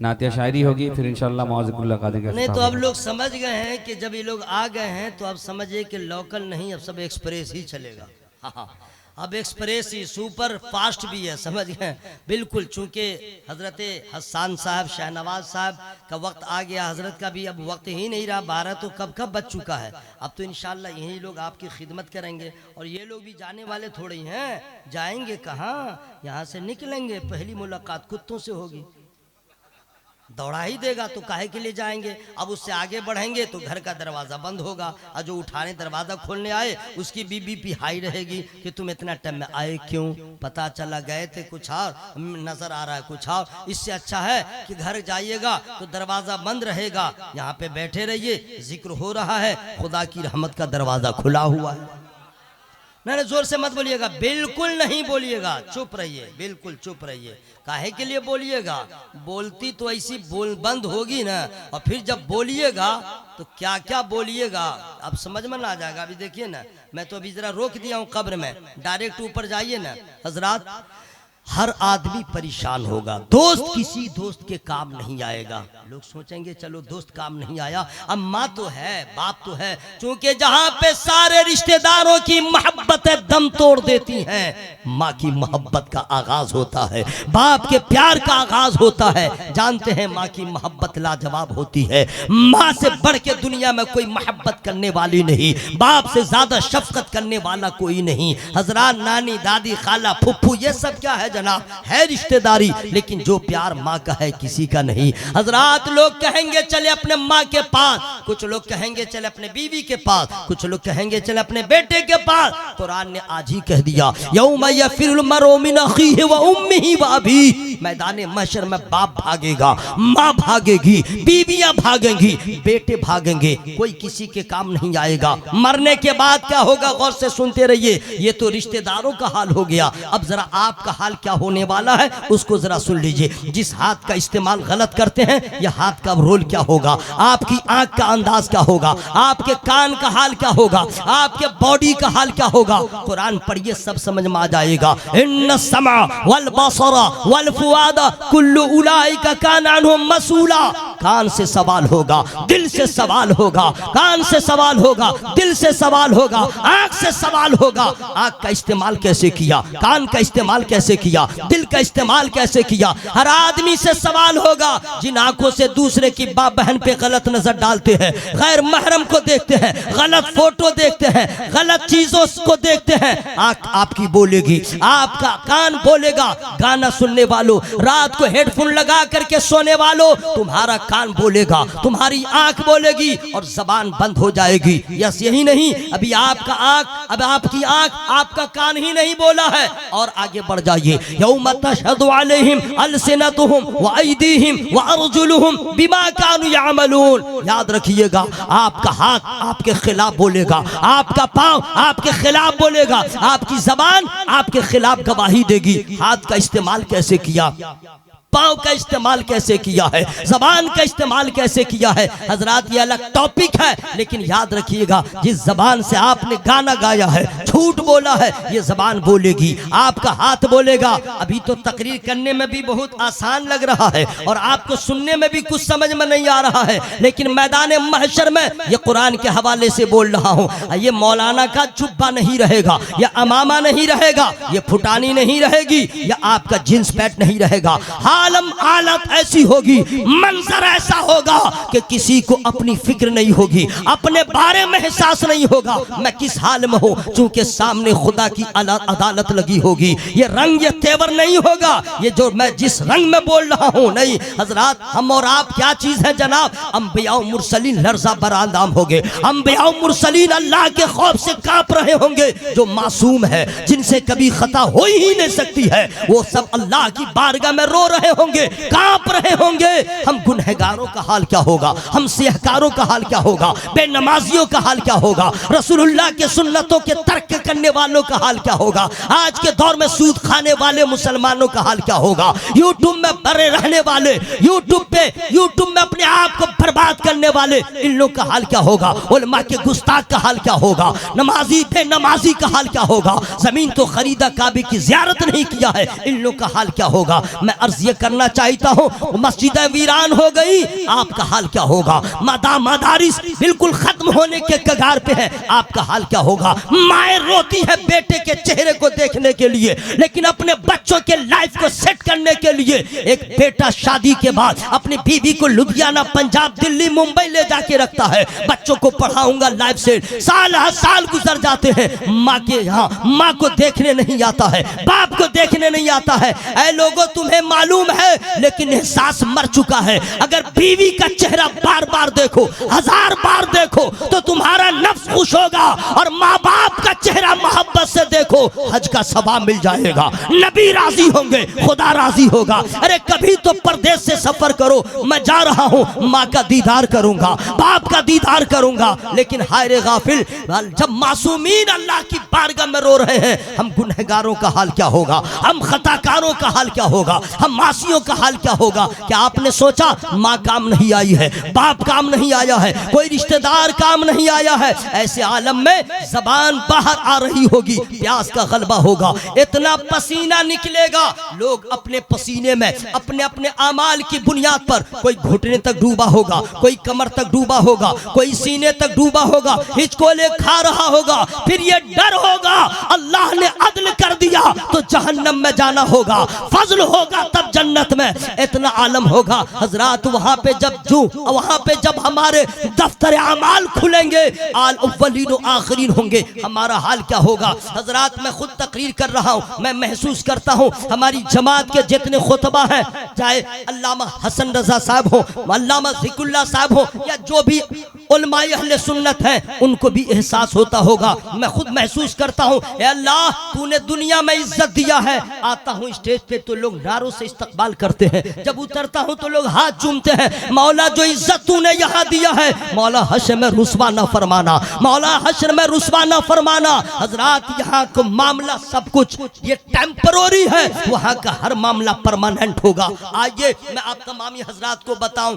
नातिया शायरी होगी, फिर इंशाअल्लाह मौज़िकुल्ला कादिर का नहीं तो अब लोग समझ गए हैं कि जब ये लोग आ गए हैं तो अब समझिए कि लोकल नहीं, अब सब एक्सप्रेस ही चलेगा। हाँ, अब एक्सप्रेस ही सुपर फास्ट भी है, समझ गए बिल्कुल। चूंकि हजरत हसन साहब शाहनवाज साहब का वक्त आ गया, हजरत का भी अब वक्त ही नहीं रहा, 12 तो कब कब बज चुका है। अब तो इंशाल्लाह यही लोग आपकी खिदमत करेंगे और ये लोग भी जाने वाले थोड़े ही हैं, जाएंगे कहाँ, यहाँ से निकलेंगे, पहली मुलाकात कुत्तों से होगी, दौड़ा ही देगा तो काहे के लिए जाएंगे। अब उससे आगे बढ़ेंगे तो घर का दरवाज़ा बंद होगा और जो उठाने दरवाज़ा खोलने आए उसकी बीबी हाई रहेगी कि तुम इतना टाइम में आए क्यों, पता चला गए थे कुछ और, नज़र आ रहा है कुछ और। इससे अच्छा है कि घर जाइएगा तो दरवाज़ा बंद रहेगा, यहाँ पे बैठे रहिए, जिक्र हो रहा है, खुदा की रहमत का दरवाज़ा खुला हुआ है। नहीं जोर से मत बोलिएगा, बिल्कुल नहीं बोलिएगा, चुप रहिए, बिल्कुल चुप रहिए। काहे के लिए बोलिएगा, बोलती तो ऐसी बोल बंद होगी ना, और फिर जब बोलिएगा तो क्या क्या बोलिएगा अब समझ में ना आ जाएगा। अभी देखिए ना, मैं तो अभी जरा रोक दिया हूँ कब्र में, डायरेक्ट ऊपर जाइए ना। हजरात, हर आदमी परेशान होगा, दोस्त किसी दोस्त के काम नहीं आएगा। लोग सोचेंगे चलो दोस्त काम नहीं आया, अब माँ तो है, बाप तो है, क्योंकि जहाँ पे सारे रिश्तेदारों की मोहब्बतें दम तोड़ देती हैं, माँ की मोहब्बत का आगाज होता है, बाप के प्यार का आगाज होता है। जानते हैं माँ की मोहब्बत लाजवाब होती है, माँ से बढ़ के दुनिया में कोई मोहब्बत करने वाली नहीं, बाप से ज्यादा शफकत करने वाला कोई नहीं। हजरात, नानी, दादी, खाला, फुफ्फू, ये सब क्या है जनाब, है रिश्तेदारी, लेकिन जो प्यार माँ का है किसी का नहीं। हजरात, लोग कहेंगे चले अपने माँ के पास, कुछ लोग कहेंगे चले अपने बीवी के पास, कुछ लोग कहेंगे चले अपने बेटे के पास। कुरान ने आज ही कह दिया, यौम यफिरुल मरउ मिन अखीहि व उम्मिहि व अबीहि, मैदान महशर में बाप भागेगा, माँ भागेगी, बीवियां भागेंगी, बेटे भागेंगे, कोई किसी के काम नहीं आएगा। मरने के बाद क्या होगा, गौर से सुनते रहिए, ये तो रिश्तेदारों का हाल हो गया, अब जरा आपका हाल क्या होने वाला है उसको जरा सुन लीजिए। जिस हाथ का इस्तेमाल गलत करते हैं, यह हाथ का रोल क्या होगा, आपकी आंख का अंदाज क्या होगा, आपके कान का हाल क्या होगा, आपके बॉडी का हाल क्या होगा। कुरान पढ़िए, सब समझ में आ जाएगा। इन्ना समा वल बसरा वल फुआदा कुल्लु उलाइका काना अन्हु मसूला, कान से सवाल होगा, दिल से सवाल होगा, कान से सवाल होगा, दिल से सवाल होगा, आंख से सवाल होगा। आंख का इस्तेमाल कैसे किया, कान का इस्तेमाल कैसे किया, दिल का इस्तेमाल कैसे किया, हर आदमी से सवाल होगा। जिन आंखों से दूसरे की बाप बहन पे गलत नजर डालते हैं, गैर महरम को देखते हैं, गलत फोटो देखते हैं, गलत चीजों को देखते हैं, आंख आपकी बोलेगी, आपका कान बोलेगा। गाना सुनने वालों, रात को हेडफोन लगा करके सोने वालों, तुम्हारा कान बोलेगा, तुम्हारी आंख बोलेगी और जबान बंद हो जाएगी। यस, यही नहीं, अभी आपका आंख, अब आपकी आंख, आपका कान ही नहीं बोला है। और आगे बढ़ जाइए, यौम तशहदु अलैहिम अलसिनतुहुम व अयदीहिम व अर्जुलुहुम बिमा कानू यामलून। याद रखिएगा, आपका हाथ आपके खिलाफ बोलेगा, आपका पांव आपके खिलाफ बोलेगा, आपकी जबान आपके खिलाफ गवाही देगी। हाथ का इस्तेमाल कैसे किया, पाँव का इस्तेमाल कैसे किया है, जबान का इस्तेमाल कैसे किया है। हजरात, ये अलग टॉपिक है, लेकिन याद रखिएगा, जिस जबान से आपने गाना गाया है, झूठ बोला है, ये जबान बोलेगी, आपका हाथ बोलेगा। अभी तो तकरीर करने में भी बहुत आसान लग रहा है और आपको सुनने में भी कुछ समझ में नहीं आ रहा है, लेकिन मैदान महशर में ये कुरान के हवाले से बोल रहा हूँ, ये मौलाना का जुब्बा नहीं रहेगा, ये अमामा नहीं रहेगा, ये फुटानी नहीं रहेगी, ये आपका जींस पैंट नहीं रहेगा। आलम हालत ऐसी होगी, मंजर ऐसा होगा कि किसी को अपनी फिक्र नहीं होगी, अपने बारे में एहसास नहीं होगा, मैं किस हाल में हूँ, क्योंकि सामने खुदा की अदालत लगी होगी। ये रंग, ये तेवर नहीं होगा, ये जो मैं जिस रंग में बोल रहा हूँ नहीं। हजरात, हम और आप क्या चीज है जनाब, अंबिया मुरसलीन लर्जा बरांदाम हो गए, अंबिया मुरसलीन अल्लाह के खौफ से कांप रहे होंगे। जो मासूम है, जिनसे कभी खता हो ही नहीं सकती है, वो सब अल्लाह की बारगाह में रो रहे रहे होंगे, कांप रहे होंगे। हम गुनहगारों का हाल क्या होगा, हम सिहकारों का हाल क्या होगा, बेनमाजियों का हाल क्या होगा, रसूलुल्लाह के सुन्नतों के तर्क करने वालों का हाल क्या होगा, आज के दौर में सूद खाने वाले मुसलमानों का हाल क्या होगा, यूट्यूब में भरे रहने वाले, यूट्यूब में अपने आप को बर्बाद करने वाले, इन लोग का हाल क्या होगा, उलमा के गुस्ताख का हाल क्या होगा, नमाजी बेनमाजी का हाल क्या होगा, जमीन तो खरीदा काबे की जियारत नहीं किया है, इन लोग का हाल क्या होगा। मैं अर्ज ये करना चाहता हूँ, मस्जिदें वीरान हो गई, आपका हाल क्या होगा। मदारिस बिल्कुल खत्म होने के कगार पे है, आपका हाल क्या होगा। माएँ रोती है बेटे के चेहरे को देखने के लिए, लेकिन अपने बच्चों के लाइफ को सेट करने के लिए एक बेटा शादी के बाद अपनी बीवी को लुधियाना, पंजाब, दिल्ली, मुंबई ले जाके रखता है, बच्चों को पढ़ाऊंगा लाइफ से, साल हर साल गुजर जाते हैं, माँ के यहाँ माँ को देखने नहीं आता है, बाप को देखने नहीं आता है। ऐ लोगों, तुम्हें मालूम है, लेकिन एहसास मर चुका है। अगर बीवी का चेहरा बार बार देखो, 1000 बार देखो, तो तुम्हारा नफ्स खुश होगा, और माँ बाप का चेहरा मोहब्बत से देखो, हज का सवाब मिल जाएगा, नबी राजी होंगे, खुदा राजी होगा। अरे कभी तो परदेश से सफर करो, मैं जा रहा हूँ, माँ का दीदार करूंगा, बाप का दीदार करूंगा, लेकिन हाय रे गाफिल, जब मासूमीन अल्लाह की बारगाह में रो रहे हैं, हम गुनहगारों का हाल क्या होगा, हम खताकारों का हाल क्या होगा, हम मासियों का हाल क्या होगा। क्या आपने सोचा माँ काम नहीं आई है, बाप काम नहीं आया है, कोई रिश्तेदार काम नहीं आया है, ऐसे आलम में जबान बाहर आ रही होगी, प्यास का गलबा होगा, इतना पसीना निकलेगा, लोग अपने पसीने में अपने अपने अमाल की बुनियाद पर, कोई घुटने तक डूबा होगा, कोई कमर तक डूबा होगा, कोई सीने तक डूबा होगा, हिचकोले खा रहा होगा, फिर ये डर होगा अल्लाह ने अदल कर दिया तो जहन्नम में जाना होगा, फजल होगा तब जन्नत में। इतना आलम होगा हजरात, वहां पे जब हमारे दफ्तर अमाल खुलेंगे, आल अव्वलीन व आखिरीन होंगे, हमारा हाल क्या होगा। हजरात, मैं खुद तकरीर कर रहा हूँ, मैं महसूस करता हूँ हमारी जमात के जितने खुतबा हैं, चाहे अल्लामा हसन रजा साहब हो, अल्लामा ज़िक्रुल्लाह साहब हो, या जो भी उलमाए अहले सुन्नत हैं, उनको भी एहसास होता होगा। मैं खुद महसूस करता हूँ, अल्लाह तूने दुनिया में इज्जत दिया है, आता हूँ स्टेज पे तो लोग नारों से इस्तकबाल करते हैं, जब उतरता हूँ तो लोग हाथ चूमते हैं। मौला जो इज्जत तूने यहाँ दिया है, मौला हश्र में रुसवा ना फरमाना, मौला हश्र में रुसवा ना फरमाना। हजरात, यहाँ को मामला सब कुछ ये टेम्पररी है, वहाँ का हर मामला परमानेंट होगा। आइए मैं आप तमामी हजरात को बताऊं,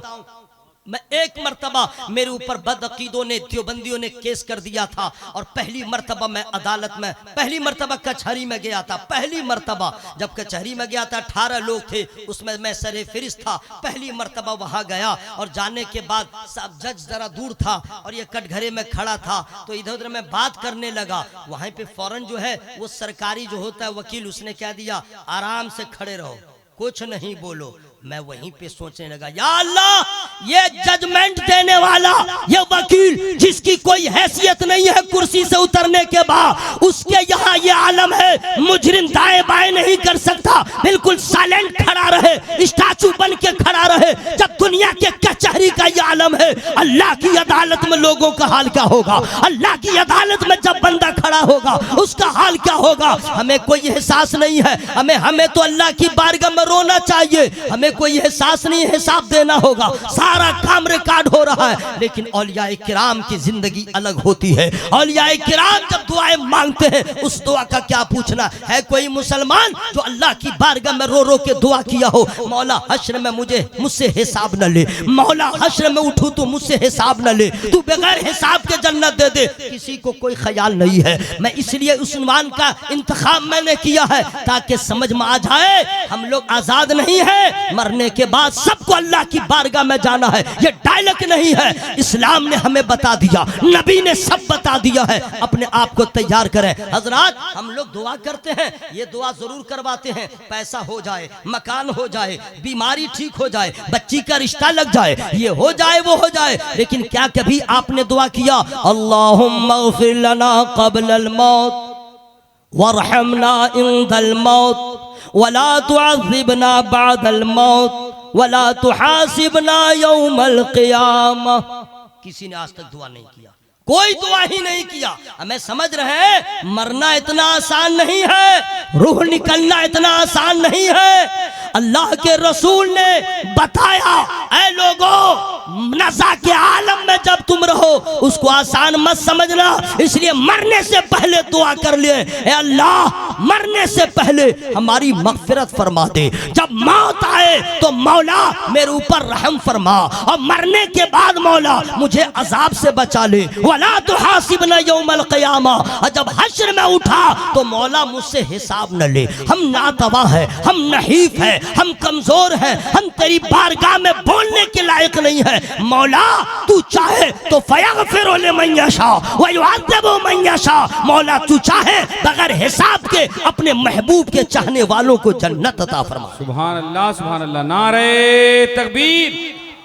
मैं एक मर्तबा मेरे ऊपर बदअकीदों ने, देवबंदियों ने केस कर दिया था, और पहली मर्तबा मैं अदालत में, पहली मर्तबा कचहरी में गया था। पहली मर्तबा जब कचहरी में गया था, 18 लोग थे, उसमें मैं सरे फिरिस्त था। पहली मर्तबा वहां गया, और जाने के बाद सब जज जरा दूर था और ये कटघरे में खड़ा था, तो इधर उधर मैं बात करने लगा। वहीं पे फौरन जो है वो सरकारी जो होता है वकील, उसने कह दिया आराम से खड़े रहो, कुछ नहीं बोलो। मैं वहीं पे सोचने लगा, या अल्लाह, ये जजमेंट देने वाला ये वकील जिसकी कोई हैसियत नहीं है कुर्सी से उतरने के बाद, उसके यहाँ ये आलम है, मुजरिम दाएं बाएं नहीं कर सकता, बिल्कुल साइलेंट खड़ा रहे, स्टैचू बन के खड़ा रहे। जब दुनिया के कचहरी का ये आलम है, अल्लाह की अदालत में लोगों का हाल क्या होगा। अल्लाह की अदालत में जब बंदा खड़ा होगा, उसका हाल क्या होगा। हमें कोई एहसास नहीं है, हमें तो अल्लाह की बारगाह में रोना चाहिए, हमें कोई एहसास नहीं, हिसाब देना होगा, सारा काम रिकॉर्ड हो रहा है। लेकिन औलियाए किराम की जिंदगी अलग होती है। औलियाए किराम जब दुआएं मांगते हैं, उस दुआ का क्या पूछना है। कोई मुसलमान जो अल्लाह की बारगाह में रो रो के दुआ किया हो, मौला हश्र में मुझसे हिसाब न ले, मौला हश्र में उठूं तो मुझसे हिसाब न ले, तू बगैर हिसाब के जन्नत दे दे, किसी को कोई ख्याल नहीं है। मैं इसलिए उस उन्वान का इंतखाब मैंने किया है ताकि समझ में आ जाए, हम लोग आजाद नहीं है, मरने के बाद सबको अल्लाह की बारगाह में जाना है। ये डायलॉग नहीं है, इस्लाम ने हमें बता दिया, नबी ने सब बता दिया है। अपने आप को तैयार करें। हजरात, हम लोग दुआ करते हैं, ये दुआ जरूर करवाते हैं, पैसा हो जाए, मकान हो जाए, बीमारी ठीक हो जाए, बच्ची का रिश्ता लग जाए, ये हो जाए वो हो जाए, लेकिन क्या कभी आपने दुआ किया, अल्लाहुम्मा इग़फिर लना क़ब्लल मौत वरहमना इंदल मौत वला तुअज़्ज़िबना बअदल मौत वला तुहासिबना यौमल क़ियामह। किसी ने आज तक दुआ नहीं किया, कोई दुआ ही नहीं किया। हमें समझ रहे हैं मरना इतना आसान नहीं है, रूह निकलना इतना आसान नहीं है। अल्लाह के रसूल ने बताया, ऐ लोगों, नज़ा के आलम में जब तुम रहो उसको आसान मत समझना, इसलिए मरने से पहले दुआ कर ले, ऐ अल्लाह मरने से पहले हमारी मग़फ़िरत फरमा दे। जब मौत आए तो मौला मेरे ऊपर रहम फरमा, और मरने के बाद मौला मुझे अजाब से बचा ले। वला तुहासिबना यौमल क़ियामा, और जब हश्र में उठा तो मौला मुझसे हिसाब न ले। हम नातवा है, हम नहीफ है, हम कमजोर हैं, हम तेरी बारगाह में बोलने के लायक नहीं है। मौला तू चाहे तो फयग़फ़िरु लिमन यशा व युअज़्ज़िबु मन यशा, मौला तू चाहे बगैर हिसाब के अपने महबूब के चाहने वालों को जन्नत अता फरमा। सुभान अल्लाह, सुभान अल्लाह। नारे तकबीर,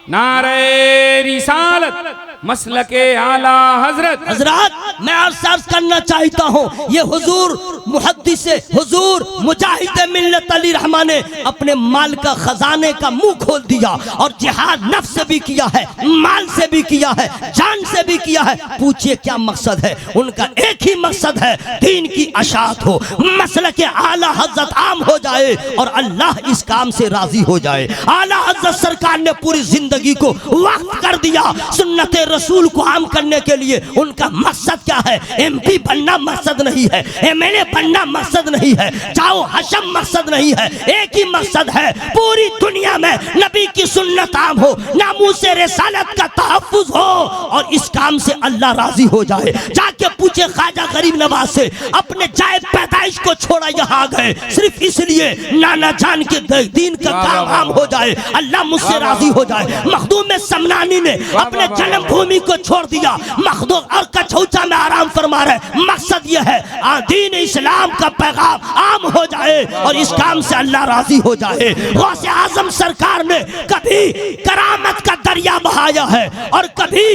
नारे रिसालत, मसलके आला हजरत। हजरत मैं अर्ज करना चाहता हूँ, ये हुजूर मुहद्दिस हुजूर मुजाहिद मिल्लत अली रहमान ने अपने माल का खजाने का मुंह खोल दिया और जिहाद नफ्स से भी किया है, माल से भी किया है, जान से भी किया है। पूछिए क्या मकसद है? उनका एक ही मकसद है, दीन की अशात हो, मसलके आला हजरत आम हो जाए और अल्लाह इस काम से राजी हो जाए। आला हजरत सरकार ने पूरी जिंदगी को वक्फ कर दिया सुन्नत रसूल को आम करने के लिए। उनका मकसद क्या है? एमपी बनना मकसद नहीं है, एमएलए बनना मकसद नहीं है, जाओ हशम मकसद नहीं है। एक ही मकसद है, पूरी दुनिया में नबी की सुन्नत आम हो, नामूसे रिसालत का तहफ्फुज हो और इस काम से अल्लाह राजी हो जाए। जाके पूछे ख्वाजा गरीब नवाज से, अपने जाए पैदाइश को छोड़ा यहाँ आ गए सिर्फ इसलिए नाना जान के दीन का काम आम हो जाए, अल्लाह मुझसे राजी हो जाए। मखदूम समनानी ने अपने जन्म भूमि को छोड़ दिया, मखदूम और कछौचा में आराम फरमा रहे। मकसद यह है दीन इस्लाम का पैगाम आम हो जाए और इस काम से अल्लाह राजी हो जाए। गौसे आजम सरकार ने कभी करामत का दरिया बहाया है और कभी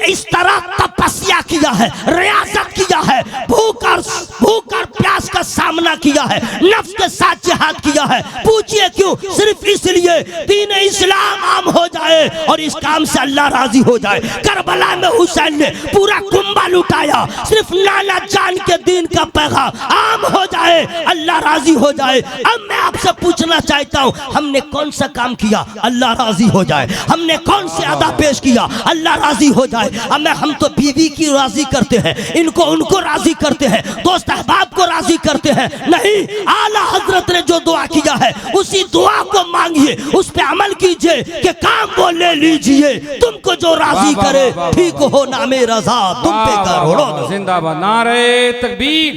इस तरह तपस्या किया है, रियासत किया है, भूख और प्यास का सामना किया है, नफ्स के साथ जिहाद किया है। पूछिए क्यों? सिर्फ इसलिए दीन इस्लाम आम हो जाए और इस काम से अल्लाह राजी हो जाए। करबला में हुसैन ने पूरा कुंबा लुटाया, सिर्फ नाना जान के दीन का पैगाम आम हो जाए, अल्लाह राजी हो जाए। अब मैं आपसे पूछना चाहता हूँ, हमने कौन सा काम किया अल्लाह राजी हो जाए? हमने कौन से अदा पेश किया अल्लाह राजी हो जाए? हम तो बीवी की राजी करते हैं, इनको उनको राजी करते हैं, दोस्त अहबाब को राजी करते हैं। नहीं, आला हजरत ने जो दुआ किया है उसी दुआ को मांगिए, उस पे अमल कीजिए कि काम वो ले लीजिए, तुमको जो राजी करे ठीक हो नामे रजा तुम पे करोड़ों। जिंदाबाद। नारे तकबीर,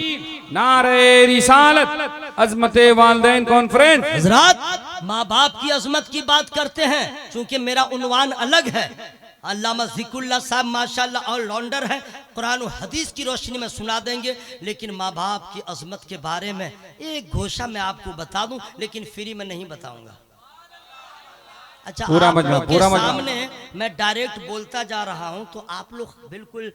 नारे रिसालत, अजमते वालिदैन कॉन्फ्रेंस। हजरत माँ बाप की अजमत की बात करते हैं, चूंकि मेरा उन्वान अलग है। अल्लामा ज़िक्रुल्लाह साहब माशाल्लाह और लॉन्डर है, कुरान और हदीस की रोशनी में सुना देंगे। लेकिन माँ बाप की अजमत के बारे में एक घोषा मैं आपको बता दूं, लेकिन फ्री में नहीं बताऊंगा। अच्छा, पूरा आप मजमा, लोग के पूरा मजमा। सामने मैं डायरेक्ट बोलता जा रहा हूं तो आप लोग बिल्कुल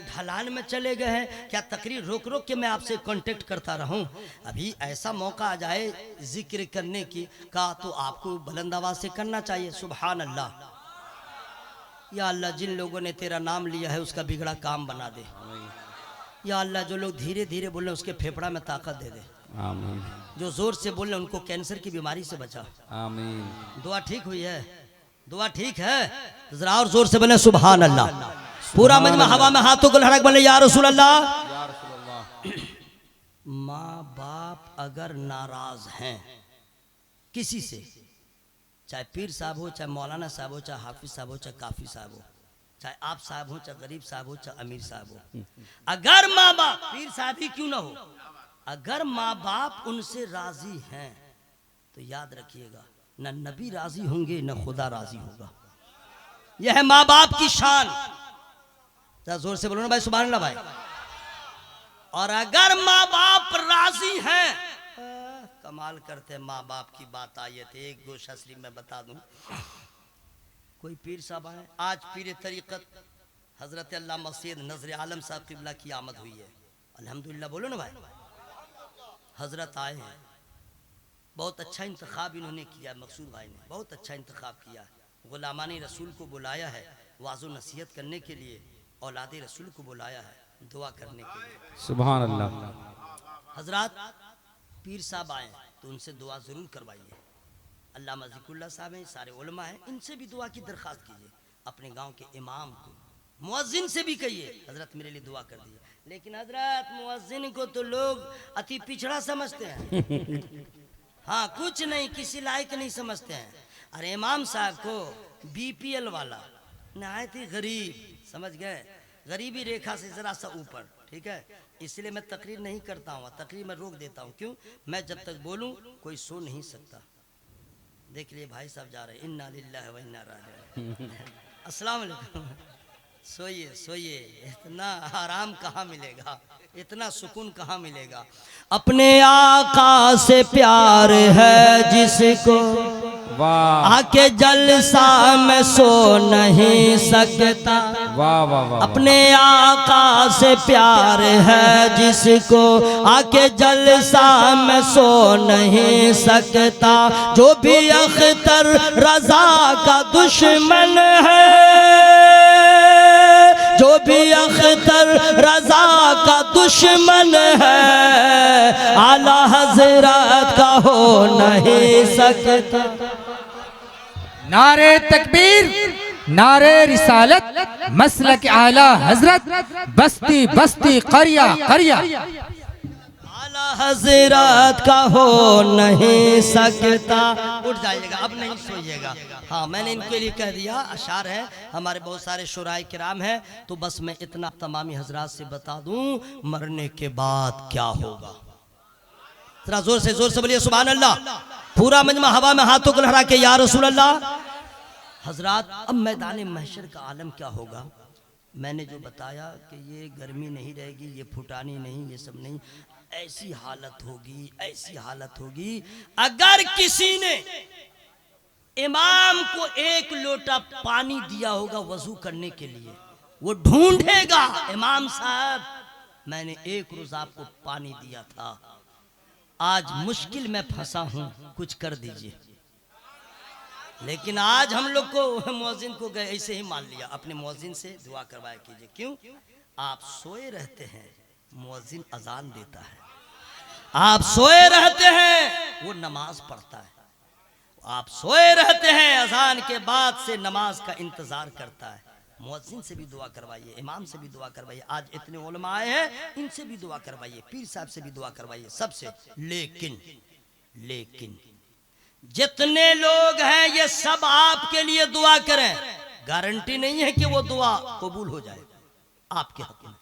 ढलान में चले गए हैं क्या? तकरीर रोक रोक के मैं आपसे कांटेक्ट करता रहूं? अभी ऐसा मौका आ जाए जिक्र करने की का तो आपको बुलंद आवाज से करना चाहिए। सुभान अल्लाह। या अल्लाह, जिन लोगों ने तेरा नाम लिया है उसका बिगड़ा काम बना दे। या अल्लाह, जो लोग धीरे धीरे बोले उसके फेफड़ा में ताकत दे दे। आमीन। जो जोर से बोले उनको कैंसर की बीमारी से बचा। आमीन। दुआ ठीक हुई है? दुआ ठीक है? जरा और जोर से बोले सुभान अल्लाह। पूरा मजमा हवा में हाथों को लहराकर बोले या रसूल अल्लाह। माँ बाप अगर नाराज हैं किसी से, चाहे पीर साहब हो, चाहे मौलाना साहब हो, चाहे हाफिज साहब हो, चाहे काफी साहब हो, चाहे आप साहब हो, चाहे गरीब साहब हो, चाहे अमीर साहब हो, अगर माँ बाप, पीर साहब ही क्यों ना हो, अगर माँ बाप उनसे राजी हैं तो याद रखिएगा, न नबी राजी होंगे न खुदा राजी होगा। यह है माँ बाप की शान। जरा जोर से बोलो ना भाई, सुभान अल्लाह भाई। और अगर माँ बाप राजी हैं, कमाल करते हैं माँ बाप की बात आई है तो एक दो शस्त्री में बता दूं। कोई पीर साहब आए, आज पीर तरीक़त हजरत अल्लामा सैयद नजर आलम साहब क़िबला की आमद हुई है। अल्हम्दुलिल्लाह बोलो ना भाई। हजरत आए हैं, बहुत अच्छा इंतखाब इन्होंने किया, मकसूद भाई ने बहुत अच्छा इंतखाब किया। गुलामानी रसूल को बुलाया है वाज़ो नसीहत करने के लिए, औलाद रसूल को बुलाया है दुआ करने के लिए। सुभान अल्लाह। हजरत पीर साहब आए, तो उनसे दुआ ज़रूर करवाइए। अल्लामा ज़िक्रुल्लाह साहब हैं, सारे उलमा हैं, इनसे भी दुआ की दरख्वास्त कीजिए। अपने गांव के इमाम को, मुअज्जिन से भी कहिए हजरत मेरे लिए दुआ कर दिए। लेकिन हजरत मुअज्जिन को तो लोग अति पिछड़ा समझते हैं। हाँ, कुछ नहीं, किसी लायक नहीं समझते हैं। अरे इमाम साहब को बीपीएल वाला, नहायत ही गरीब, समझ गए, गरीबी रेखा से जरा सा ऊपर, ठीक है, इसलिए मैं तकरीर नहीं करता हूँ, तकरीर मैं रोक देता हूँ। क्यों? मैं जब तक बोलूँ कोई सो नहीं सकता। देख लिए भाई साहब जा रहे हैं, इन्ना लिल्लाहि व इन्ना राजिऊन। अस्सलाम वालेकुम। सोइए सोइए, इतना आराम कहाँ मिलेगा, इतना सुकून कहाँ मिलेगा। अपने आका से प्यार है जिसको, वाह आके जलसा में सो नहीं सकता। वाह वाह वाह। अपने आका से प्यार है जिसको, आके जलसा में सो नहीं सकता। जो भी अख्तर रजा का दुश्मन है, जो भी अख्तर रजा का दुश्मन है, आला हजरत का हो नहीं सकता। नारे तकबीर, नारे रिसालत, मसलक आला हजरत, बस्ती बस्ती करिया करिया। आला हजरत का हो नहीं सकता। उठ जाइएगा, अब नहीं सोइएगा। हाँ, मैंने इनके लिए कह दिया, अशार है, हमारे बहुत सारे शुराए किराम हैं, तो बस मैं इतना तमामी हजरात से बता दूं, मरने के बाद क्या होगा। जरा जोर से बोलिए सुभान अल्लाह। पूरा मजमा हवा में हाथों को लहरा के या रसूल अल्लाह। हजरात, अब मैदान महशर का आलम क्या होगा। मैंने जो बताया कि ये गर्मी नहीं रहेगी, ये फुटानी नहीं, ये सब नहीं, ऐसी हालत होगी, ऐसी हालत होगी। अगर किसी ने इमाम को एक लोटा पानी दिया होगा वजू करने के लिए, वो ढूंढेगा, इमाम साहब मैंने एक रोज आपको पानी दिया था, आज मुश्किल में फंसा हूं, कुछ कर दीजिए। लेकिन आज हम लोग को मुअज्जिन को गए ऐसे ही मान लिया, अपने मुअज्जिन से दुआ करवाया कीजिए। क्यों? आप सोए रहते हैं, मुअज्जिन अजान देता है। आप सोए रहते हैं, वो नमाज पढ़ता है। आप सोए रहते हैं, अजान के बाद से नमाज का इंतजार करता है। मुअज्जिन से भी दुआ करवाइए, इमाम से भी दुआ करवाइए। आज इतने उलमा आए हैं, इनसे भी दुआ करवाइए, पीर साहब से भी दुआ करवाइए, सबसे। लेकिन जितने लोग हैं ये सब आपके लिए दुआ करें, गारंटी नहीं है कि वो दुआ कबूल हो जाए आपके हक में।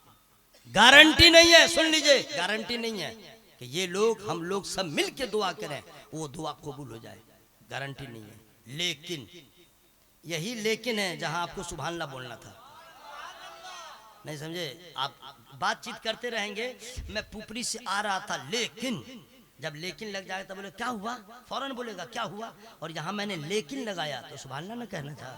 गारंटी नहीं है, सुन लीजिए, गारंटी नहीं है कि ये लोग, हम लोग सब मिल के दुआ करें वो दुआ कबूल हो जाए, गारंटी नहीं है। लेकिन यही लेकिन है जहां आपको सुभान अल्लाह बोलना था। नहीं समझे? आप बातचीत करते रहेंगे, मैं पुपरी से आ रहा था, लेकिन जब लेकिन लग जाएगा तो बोले क्या हुआ, फौरन बोलेगा क्या हुआ, और यहां मैंने लेकिन लगाया तो सुभान अल्लाह ना कहना था।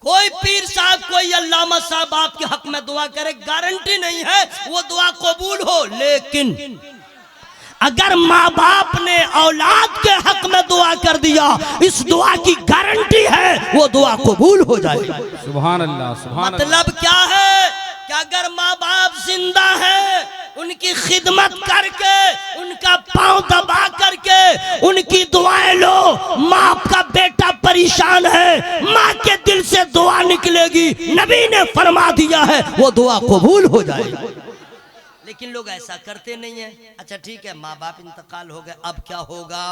कोई पीर साहब, कोई अल्लामा साहब आपके हक में दुआ करे, गारंटी नहीं है वो दुआ कबूल हो। लेकिन अगर माँ बाप ने औलाद के हक में दुआ कर दिया, इस दुआ की गारंटी है वो दुआ कबूल हो जाएगी। सुभान अल्लाह, सुभान अल्लाह। मतलब क्या है कि अगर माँ बाप जिंदा है, उनकी खिदमत करके, उनका पांव दबा करके उनकी दुआएं लो। माँ का बेटा परेशान है, माँ के दिल से दुआ निकलेगी, नबी ने फरमा दिया है वो दुआ कबूल हो जाएगी। लेकिन लोग ऐसा करते नहीं है। अच्छा ठीक है, माँ बाप इंतकाल हो गए, अब क्या होगा,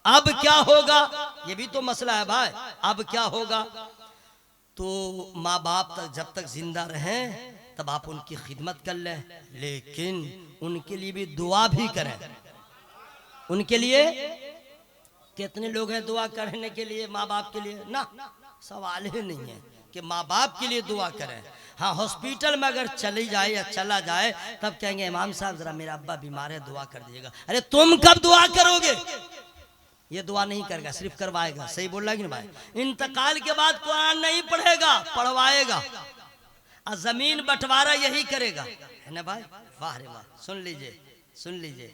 अब क्या होगा, ये भी तो मसला है भाई। अब क्या होगा? तो माँ बाप तक जब तक जिंदा रहें तब आप उनकी खिदमत कर लें, लेकिन उनके लिए भी दुआ भी करें। उनके लिए कितने लोग हैं दुआ करने के लिए माँ बाप के लिए? ना, सवाल ही नहीं है कि माँ बाप के लिए दुआ करें। हाँ, हॉस्पिटल में अगर चली जाए या चला जाए तब कहेंगे इमाम साहब जरा मेरा अब्बा बीमार है, दुआ कर दीजिएगा। अरे तुम कब दुआ करोगे? ये दुआ नहीं करेगा, सिर्फ करवाएगा। सही बोल रहा है कि नहीं भाई? इंतकाल के बाद कुरान नहीं पढ़ेगा, पढ़वाएगा, और जमीन बंटवारा यही करेगा, है ना भाई? वाह रे वाह। सुन लीजिए, सुन लीजिए।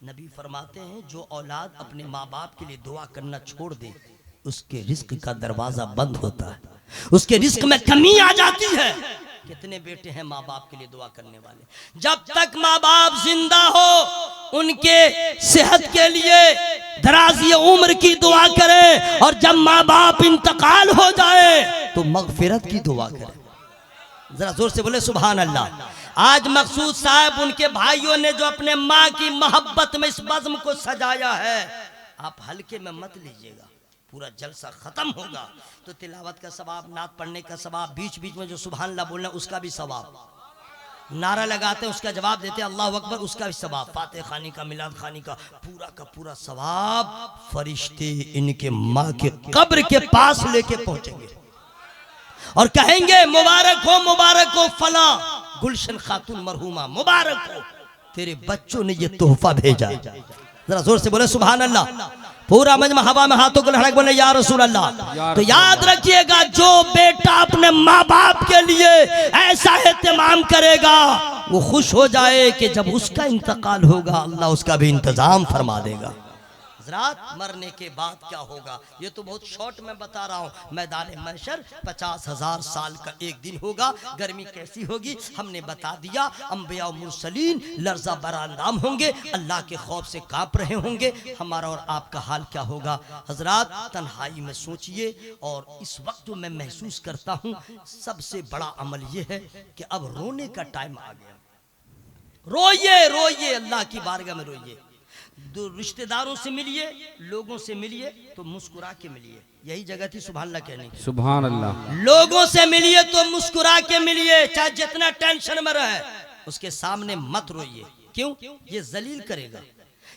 नबी नबी फरमाते हैं जो औलाद अपने माँ बाप के लिए दुआ करना छोड़ दे उसके रिस्क का दरवाजा बंद होता है, उसके रिस्क में कमी आ जाती है। कितने बेटे हैं माँ बाप के लिए दुआ करने वाले, जब तक माँ बाप जिंदा हो उनके सेहत के लिए दराज़ी उम्र की दुआ करें, और जब माँ बाप इंतकाल हो जाए तो मगफिरत की दुआ करें। जरा जोर से बोले सुभान अल्लाह। आज मकसूद साहब उनके भाइयों ने जो अपने माँ की मोहब्बत में इस बज़्म को सजाया है, आप हल्के में मत लीजिएगा, पूरा जलसा खत्म होगा तो तिलावत का सवाब, नात पढ़ने का सवाब, बीच बीच में जो सुभान अल्लाह बोलना उसका भी सवाब, नारा लगाते हैं उसका जवाब देते हैं अल्लाह अकबर उसका भी सवाब, फातिहा खानी का, मिलाद खानी का पूरा सवाब फरिश्ते इनके माँ के कब्र के पास लेके पहुंचेंगे और कहेंगे मुबारक हो फला गुलशन खातून मरहूमा, मुबारक हो तेरे बच्चों ने ये तोहफा भेजा। जरा जोर से बोले सुभान अल्लाह। पूरा मजमा हवा में हाथों को लहरा के बोले या रसूल अल्लाह। तो याद रखिएगा जो बेटा अपने माँ बाप के लिए ऐसा एहतमाम करेगा वो खुश हो जाए कि जब उसका इंतकाल होगा अल्लाह उसका भी इंतजाम फरमा देगा। हज़रात मरने के बाद क्या होगा ये तो बहुत शॉर्ट में बता रहा हूँ। मैदान महशर 50,000 साल का एक दिन होगा। गर्मी कैसी होगी हमने बता दिया। अंबिया और मुरसलीन लर्जा बरांदाम होंगे, अल्लाह के खौफ से कांप रहे होंगे। हमारा और आपका हाल क्या होगा। हज़रात तन्हाई में सोचिए। और इस वक्त जो मैं महसूस करता हूँ सबसे बड़ा अमल ये है कि अब रोने का टाइम आ गया। रोइए अल्लाह की बारगाह में रोइए। दो रिश्तेदारों से मिलिए, लोगों से मिलिए तो मुस्कुरा के मिलिए। यही जगह थी सुभान अल्लाह कहने की। सुभान अल्लाह। लोगों से मिलिए तो मुस्कुरा के मिलिए, चाहे जितना टेंशन में रहे उसके सामने मत रोइए। क्यों? ये जलील करेगा,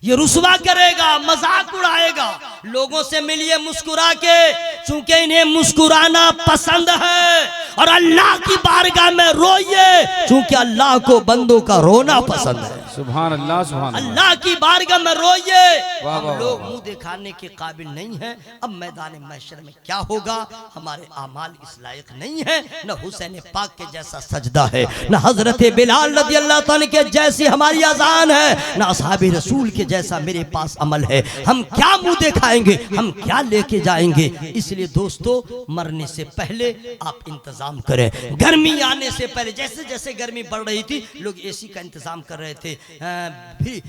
ये रुसवा करेगा, मजाक उड़ाएगा। लोगों से मिलिए मुस्कुरा के, चूंकि इन्हें मुस्कुराना पसंद है। और अल्लाह की बारगाह में रोइए चूंकि अल्लाह को बंदों का रोना पसंद है। सुभान अल्लाह, सुभान अल्लाह की बारगाह में रोइए। वाह, हम वाह, लोग वाह। मुंह दिखाने के काबिल नहीं है। अब मैदान महशर में क्या होगा, हमारे आमाल इस लायक नहीं है। न हुसैन पाक के जैसा सजदा है, न हजरत बिलाल रज़ी अल्लाह ताला के जैसी हमारी अजान है, न असहाबे रसूल के जैसा मेरे पास अमल है। हम क्या मुंह दिखाएंगे, हम क्या लेके जाएंगे। इसलिए दोस्तों मरने से पहले आप इंतजाम करें। गर्मी आने से पहले, जैसे जैसे गर्मी बढ़ रही थी लोग एसी का इंतजाम कर रहे थे, भी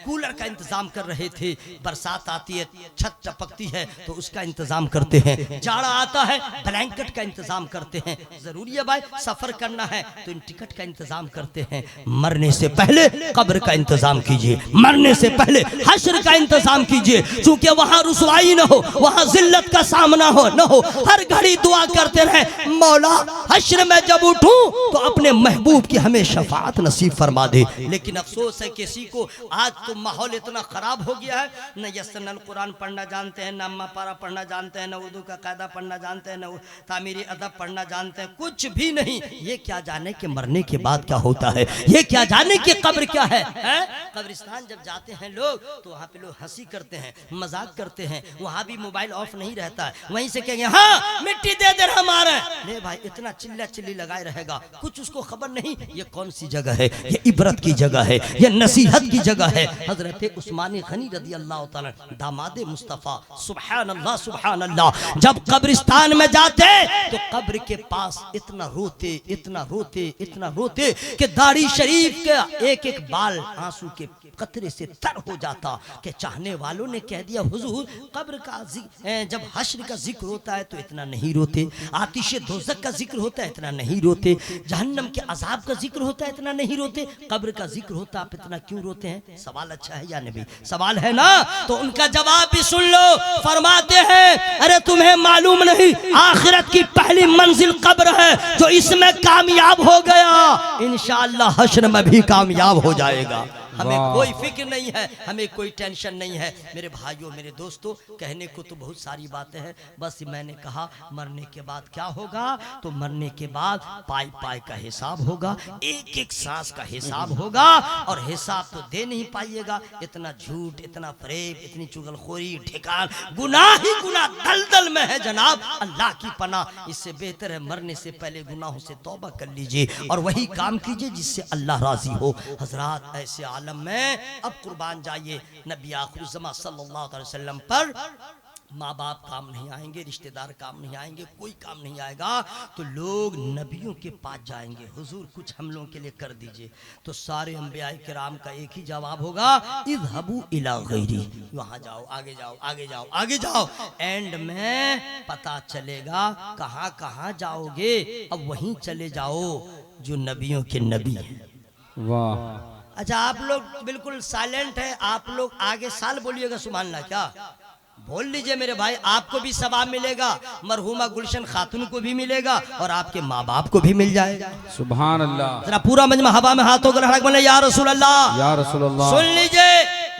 कूलर का इंतजाम कर रहे थे। बरसात आती है छत टपकती है तो उसका इंतजाम करते हैं। जाड़ा आता है ब्लैंकेट का इंतजाम करते हैं। जरूरी है भाई सफर करना है तो इन टिकट का इंतजाम करते हैं। मरने से पहले कब्र का इंतजाम कीजिए, मरने से पहले हश्र का इंतजाम कीजिए। चूंकि वहां रुसवाई न हो, वहां जिल्लत का सामना न हो। हर घड़ी दुआ करते रहे, मौला हश्र में जब उठूं तो अपने महबूब की हमें शफाअत नसीब फरमा दे। लेकिन अफसोस है किसी को आज तो माहौल इतना खराब हो गया है, न यस्सनल कुरान पढ़ना जानते हैं, न अम्मा पारा पढ़ना जानते हैं, न उर्दू का कायदा पढ़ना जानते हैं, न तामीरी अदब पढ़ना जानते हैं, कुछ भी नहीं। ये क्या जाने कि मरने के बाद क्या होता है, ये क्या जाने कि कब्र क्या है? कब्रिस्तान जब जाते हैं लोग तो वहाँ पे लोग हंसी करते हैं, मजाक करते हैं। वहाँ भी मोबाइल ऑफ नहीं रहता है। वहीं से कहेंगे हाँ मिट्टी दे दे हमारे, ले भाई इतना चिल्ला चिल्ली लगाए रहेगा, कुछ उसको खबर नहीं ये कौन सी जगह है, ये इबरत की जगह है, ये नसीहत की जगह है। हजरत उस्मान गनी रज़ी अल्लाह ताला दामाद मुस्तफ़ा सुभान अल्लाह सुभान अल्लाह जब कब्रिस्तान में जाते तो कब्र के पास इतना रोते कि दाढ़ी शरीफ का एक एक बाल आंसू के कतरे से तर हो जाता। कि चाहने वालों ने कह दिया हुजूर कब्र का जब हश्र का जिक्र होता है तो इतना नहीं रोते, आतिश दोज़ख का जिक्र होता है इतना नहीं रोते, जहन्नम के अजाब का जिक्र होता है इतना नहीं रोते, कब्र का जिक्र होता है आप इतना क्यों रोते हैं? सवाल अच्छा है या नबी? सवाल है ना? तो उनका जवाब भी सुन लो। फरमाते हैं अरे तुम्हें मालूम नहीं आखिरत की पहली मंजिल कब्र है, जो इसमें कामयाब हो गया इंशाअल्लाह हश्र में भी कामयाब हो जाएगा। हमें कोई फिक्र नहीं है, हमें कोई टेंशन नहीं है। मेरे भाइयों मेरे दोस्तों कहने को तो बहुत सारी बातें हैं, बस मैंने कहा मरने के बाद क्या होगा। तो मरने के बाद पाई का हिसाब होगा, एक एक सांस का हिसाब होगा। और हिसाब तो दे नहीं पाइएगा। इतना झूठ, इतना फरेब, इतनी चुगलखोरी, ठिकान, गुनाह ही गुनाह दलदल में है जनाब। अल्लाह की पनाह। इससे बेहतर है मरने से पहले गुनाहों से तौबा कर लीजिए और वही काम कीजिए जिससे अल्लाह राजी हो। हजरात ऐसे आलम आलम में अब कुर्बान जाइए नबी आखिर ज़मा सल्लल्लाहु अलैहि वसल्लम पर माँ बाप काम नहीं आएंगे, रिश्तेदार काम नहीं आएंगे, कोई काम नहीं आएगा, तो लोग नबियों के पास जाएंगे, हुजूर कुछ हम लोगों के लिए कर दीजिए। तो सारे अंबिया किराम का एक ही जवाब होगा, इज़हबू इला गैरी, वहाँ जाओ, आगे जाओ, आगे जाओ, आगे जाओ। एंड में पता चलेगा कहाँ कहाँ जाओगे, अब वहीं चले जाओ जो नबियों के नबी हैं। वाह। अच्छा, आप लोग बिल्कुल साइलेंट है, आप लोग आगे साल बोलिएगा सुभान क्या बोल लीजिए मेरे भाई, आपको भी सवाब मिलेगा, मरहुमा गुलशन खातून को भी मिलेगा और आपके माँ बाप को भी मिल जाएगा। सुभान अल्लाह। जरा पूरा मजमा हवा में हाथों को लड़क बोले या रसूल अल्लाह, या रसूल अल्लाह। सुन लीजिए,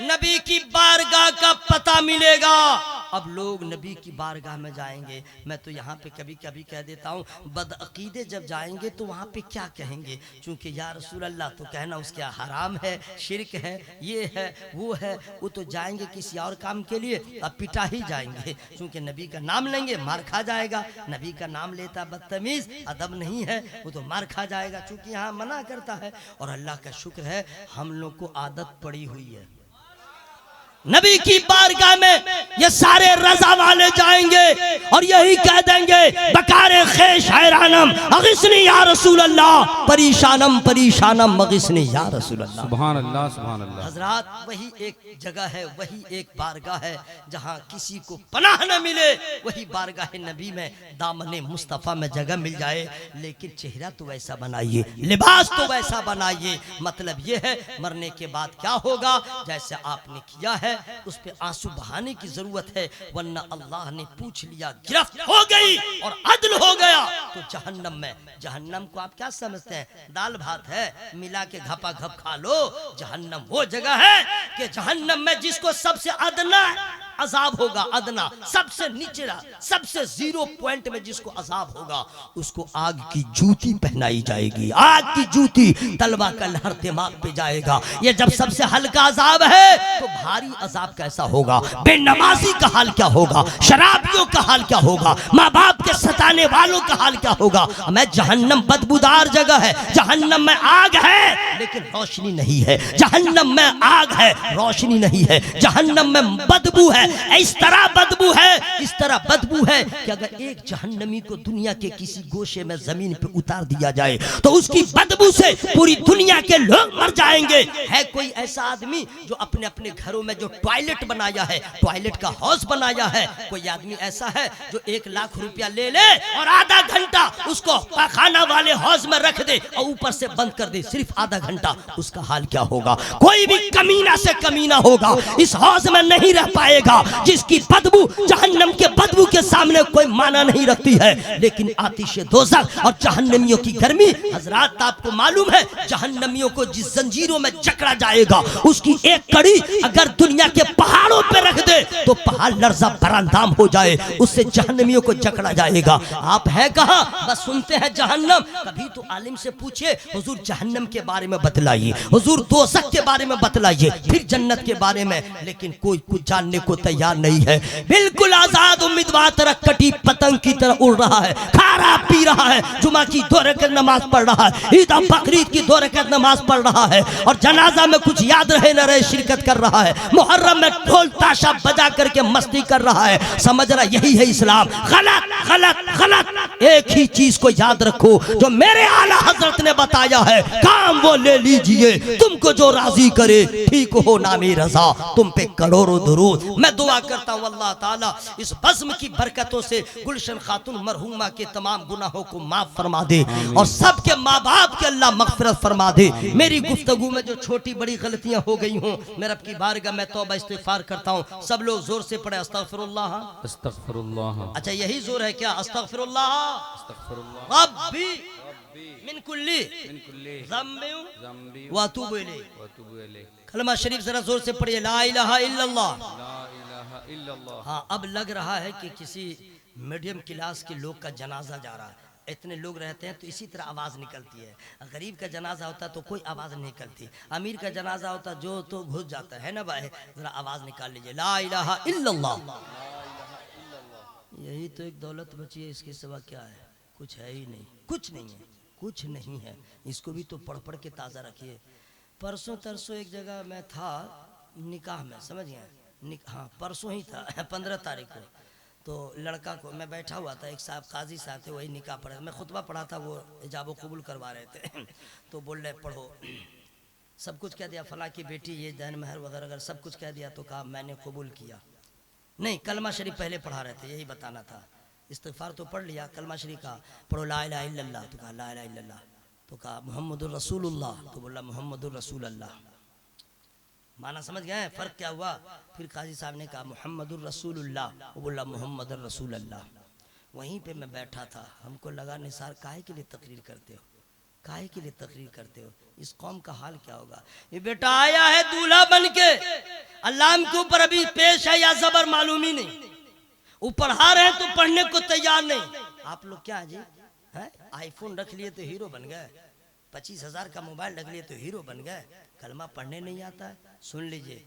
नबी की बारगाह का पता मिलेगा। अब लोग नबी की बारगाह में जाएंगे। मैं तो यहाँ पे कभी कभी कह देता हूँ, बदअकीदे जब जाएंगे तो वहाँ पे क्या कहेंगे, चूंकि या रसूल अल्लाह तो कहना उसके हराम है, शिरक है, ये है, वो है, वो तो जाएंगे किसी और काम के लिए, अब पिटा ही जाएंगे, क्योंकि नबी का नाम लेंगे मार खा जाएगा। नबी का नाम लेता बदतमीज, अदब नहीं है, वो तो मार खा जाएगा, चूंकि यहाँ मना करता है। और अल्लाह का शुक्र है हम लोग को आदत पड़ी हुई है, नबी की बारगाह में ये सारे रजा वाले जाएंगे और यही कह देंगे, बकारे खेश हैरानम अगिस्नी या रसूल अल्लाह, परेशानम परेशानम मगिस्नी या रसूल अल्लाह। सुभान अल्लाह, सुभान अल्लाह। हजरात, वही एक जगह है, वही एक बारगाह है जहाँ किसी को पनाह न मिले, वही बारगाह नबी में दामने मुस्तफ़ा में जगह मिल जाए। लेकिन चेहरा तो वैसा बनाइए, लिबास तो वैसा बनाइए। मतलब ये है मरने के बाद क्या होगा, जैसे आपने किया है उस पे आंसू बहाने की जरूरत है, वरना अल्लाह ने पूछ लिया, गिरफ्त हो गई और अदल हो गया तो जहन्नम में। जहन्नम को आप क्या समझते हैं, दाल भात है, मिला के घपा घप खा लो। जहन्नम वो जगह है कि जहन्नम में जिसको सबसे अदना अजाब होगा, अदना सबसे निचला, सबसे 0 पॉइंट में जिसको अजाब होगा, उसको आग की जूती पहनाई जाएगी, आग की जूती, तलवा का लहर दिमाग पे जाएगा। ये जब सबसे हल्का अजाब है तो भारी अजाब कैसा होगा, बेनमाजी का हाल क्या होगा, शराबियों का हाल क्या होगा, माँ बाप के सताने वालों का हाल क्या होगा। मैं जहन्नम बदबूदार जगह है, जहन्नम में आग है लेकिन रोशनी नहीं है, जहन्नम में आग है रोशनी नहीं है, जहन्नम में बदबू है, इस तरह बदबू है, इस तरह बदबू है कि अगर एक जहन्नमी को दुनिया के किसी गोशे में जमीन पे उतार दिया जाए तो उसकी बदबू से पूरी दुनिया के लोग मर जाएंगे। है कोई ऐसा आदमी जो अपने अपने घरों में जो टॉयलेट बनाया है, टॉयलेट का हाउस बनाया है, कोई आदमी ऐसा है जो 1 लाख रुपया ले ले और आधा घंटा उसको पाखाना वाले हाउस में रख दे और ऊपर से बंद कर दे, सिर्फ आधा घंटा, उसका हाल क्या होगा। कोई भी कमीना से कमीना होगा इस हाउस में नहीं रह पाएगा, जिसकी बदबू जहन्नम के बदबू के सामने कोई माना नहीं रखती है। लेकिन आतिशे दोज़ख और जहन्नमियों की गर्मी, हजरात आपको मालूम है जहन्नमियों को जिस जंजीरों में जकड़ा जाएगा उसकी एक कड़ी अगर दुनिया के पहाड़ों पे रख दे तो पहाड़ लर्जा बरांदाम हो जाए, उससे जहन्नमियों को जकड़ा जाएगा। आप है कहाँ, बस सुनते हैं जहन्नम। कभी तो आलिम से पूछिए, हुजूर जहन्नम के बारे में बतलाइए, हुजूर दोज़ख के बारे में बतलाइए, फिर जन्नत के बारे में, लेकिन कोई कुछ जानने को तैयार नहीं है। बिल्कुल आजाद उम्मीदवार तरह कटी पतंग की तरह उड़ रहा है, खा रहा पी रहा है, जुमा की 2 रकात नमाज पढ़ रहा है, ईद बकरीद की 2 रकात नमाज पढ़ रहा है और जनाजा में कुछ याद रहे न रहे शिरकत कर रहा है, मुहर्रम में ढोल ताशा बजा करके मस्ती कर रहा है। समझ रहा यही है इस्लाम। गलत गलत गलत। एक ही चीज को याद रखो जो मेरे आला हजरत ने बताया है, काम वो ले लीजिए, तुमको जो राजी करे, ठीक हो नामी रजा, तुम पे करोड़ों दुरूद। मैं दुआ करता हूँ अल्लाह ताला इस बज़्म की बरकतों से गुलशन खातून मरहुमा के तमाम गुनाहों को माफ फरमा दे और सबके माँ बाप के अल्लाह मग़फ़िरत फरमा दे। मेरी गुफ्तगू में जो छोटी बड़ी गलतियां हो गई हों, मैं रब की बारगाह में तौबा इस्तिग़फ़ार करता हूँ। सब लोग जोर से पढ़े अस्तग़फ़िरुल्लाह अस्तग़फ़िरुल्लाह। अच्छा यही जोर है क्या, अस्तग़फ़िरुल्लाह अस्तग़फ़िरुल्लाह रब्बी मिन कुल्ली ज़म्बिन व अतूबु इलैह। कलमा शरीफ जरा जोर से पढ़िए, ला इलाहा इल्लल्लाह। हाँ, अब लग रहा है कि किसी मीडियम क्लास के लोग का जनाजा जा रहा है। इतने लोग रहते हैं तो इसी तरह आवाज़ निकलती है। गरीब का जनाजा होता तो कोई आवाज़ नहीं निकलती, अमीर का जनाजा होता जो तो घुस जाता है ना भाई। जरा आवाज़ निकाल लीजिए, ला इलाहा इल्लल्लाह। यही तो एक दौलत बची है, इसके सिवा क्या है, कुछ है ही नहीं, कुछ नहीं है, कुछ नहीं है। इसको भी तो पढ़ पढ़ के ताज़ा रखिए। परसों तरसों एक जगह मैं था निकाह में, समझ गए, हाँ परसों ही था 15 तारीख को। तो लड़का को, मैं बैठा हुआ था, एक साहब काजी साहब थे, वही निकाह पढ़ा, मैं खुतबा पढ़ा था, वो इजाब कबूल करवा रहे थे तो बोल रहे पढ़ो, सब कुछ कह दिया, फला की बेटी ये दैन महर वगैरह वगैरह सब कुछ कह दिया। तो कहा मैंने कबूल किया। नहीं, कलमा शरीफ पहले पढ़ा रहे थे, यही बताना था। इस्तिग़फ़ार तो पढ़ लिया, कलमा शरीफ का पढ़ो, ला इलाहा इल्लल्लाह, तो कहा ला इलाहा इल्लल्लाह, तो कहा मुहम्मदुर रसूलुल्लाह, तो बोला मुहम्मदुर रसूलुल्लाह। माना समझ गए फ़र्क क्या हुआ? फिर काजी साहब ने कहा मुहम्मदुर रसूलुल्लाह, वो बोला मुहम्मदुर रसूलुल्लाह। वहीं पे मैं बैठा था, हमको लगा निसार काहे के लिए तकरीर करते हो, काहे के लिए तकरीर करते हो, इस कौम का हाल क्या होगा? ये बेटा आया है दूल्हा बन के, अल्लाह के ऊपर अभी पेश है या जबर मालूम ही नहीं, वो पढ़ा रहे हैं तो पढ़ने को तैयार नहीं। आप लोग क्या जी हैं, आईफोन रख लिए तो हीरो बन गए, 25,000 का मोबाइल रख लिए तो हीरो बन गए, कलमा पढ़ने नहीं आता है? सुन लीजिए,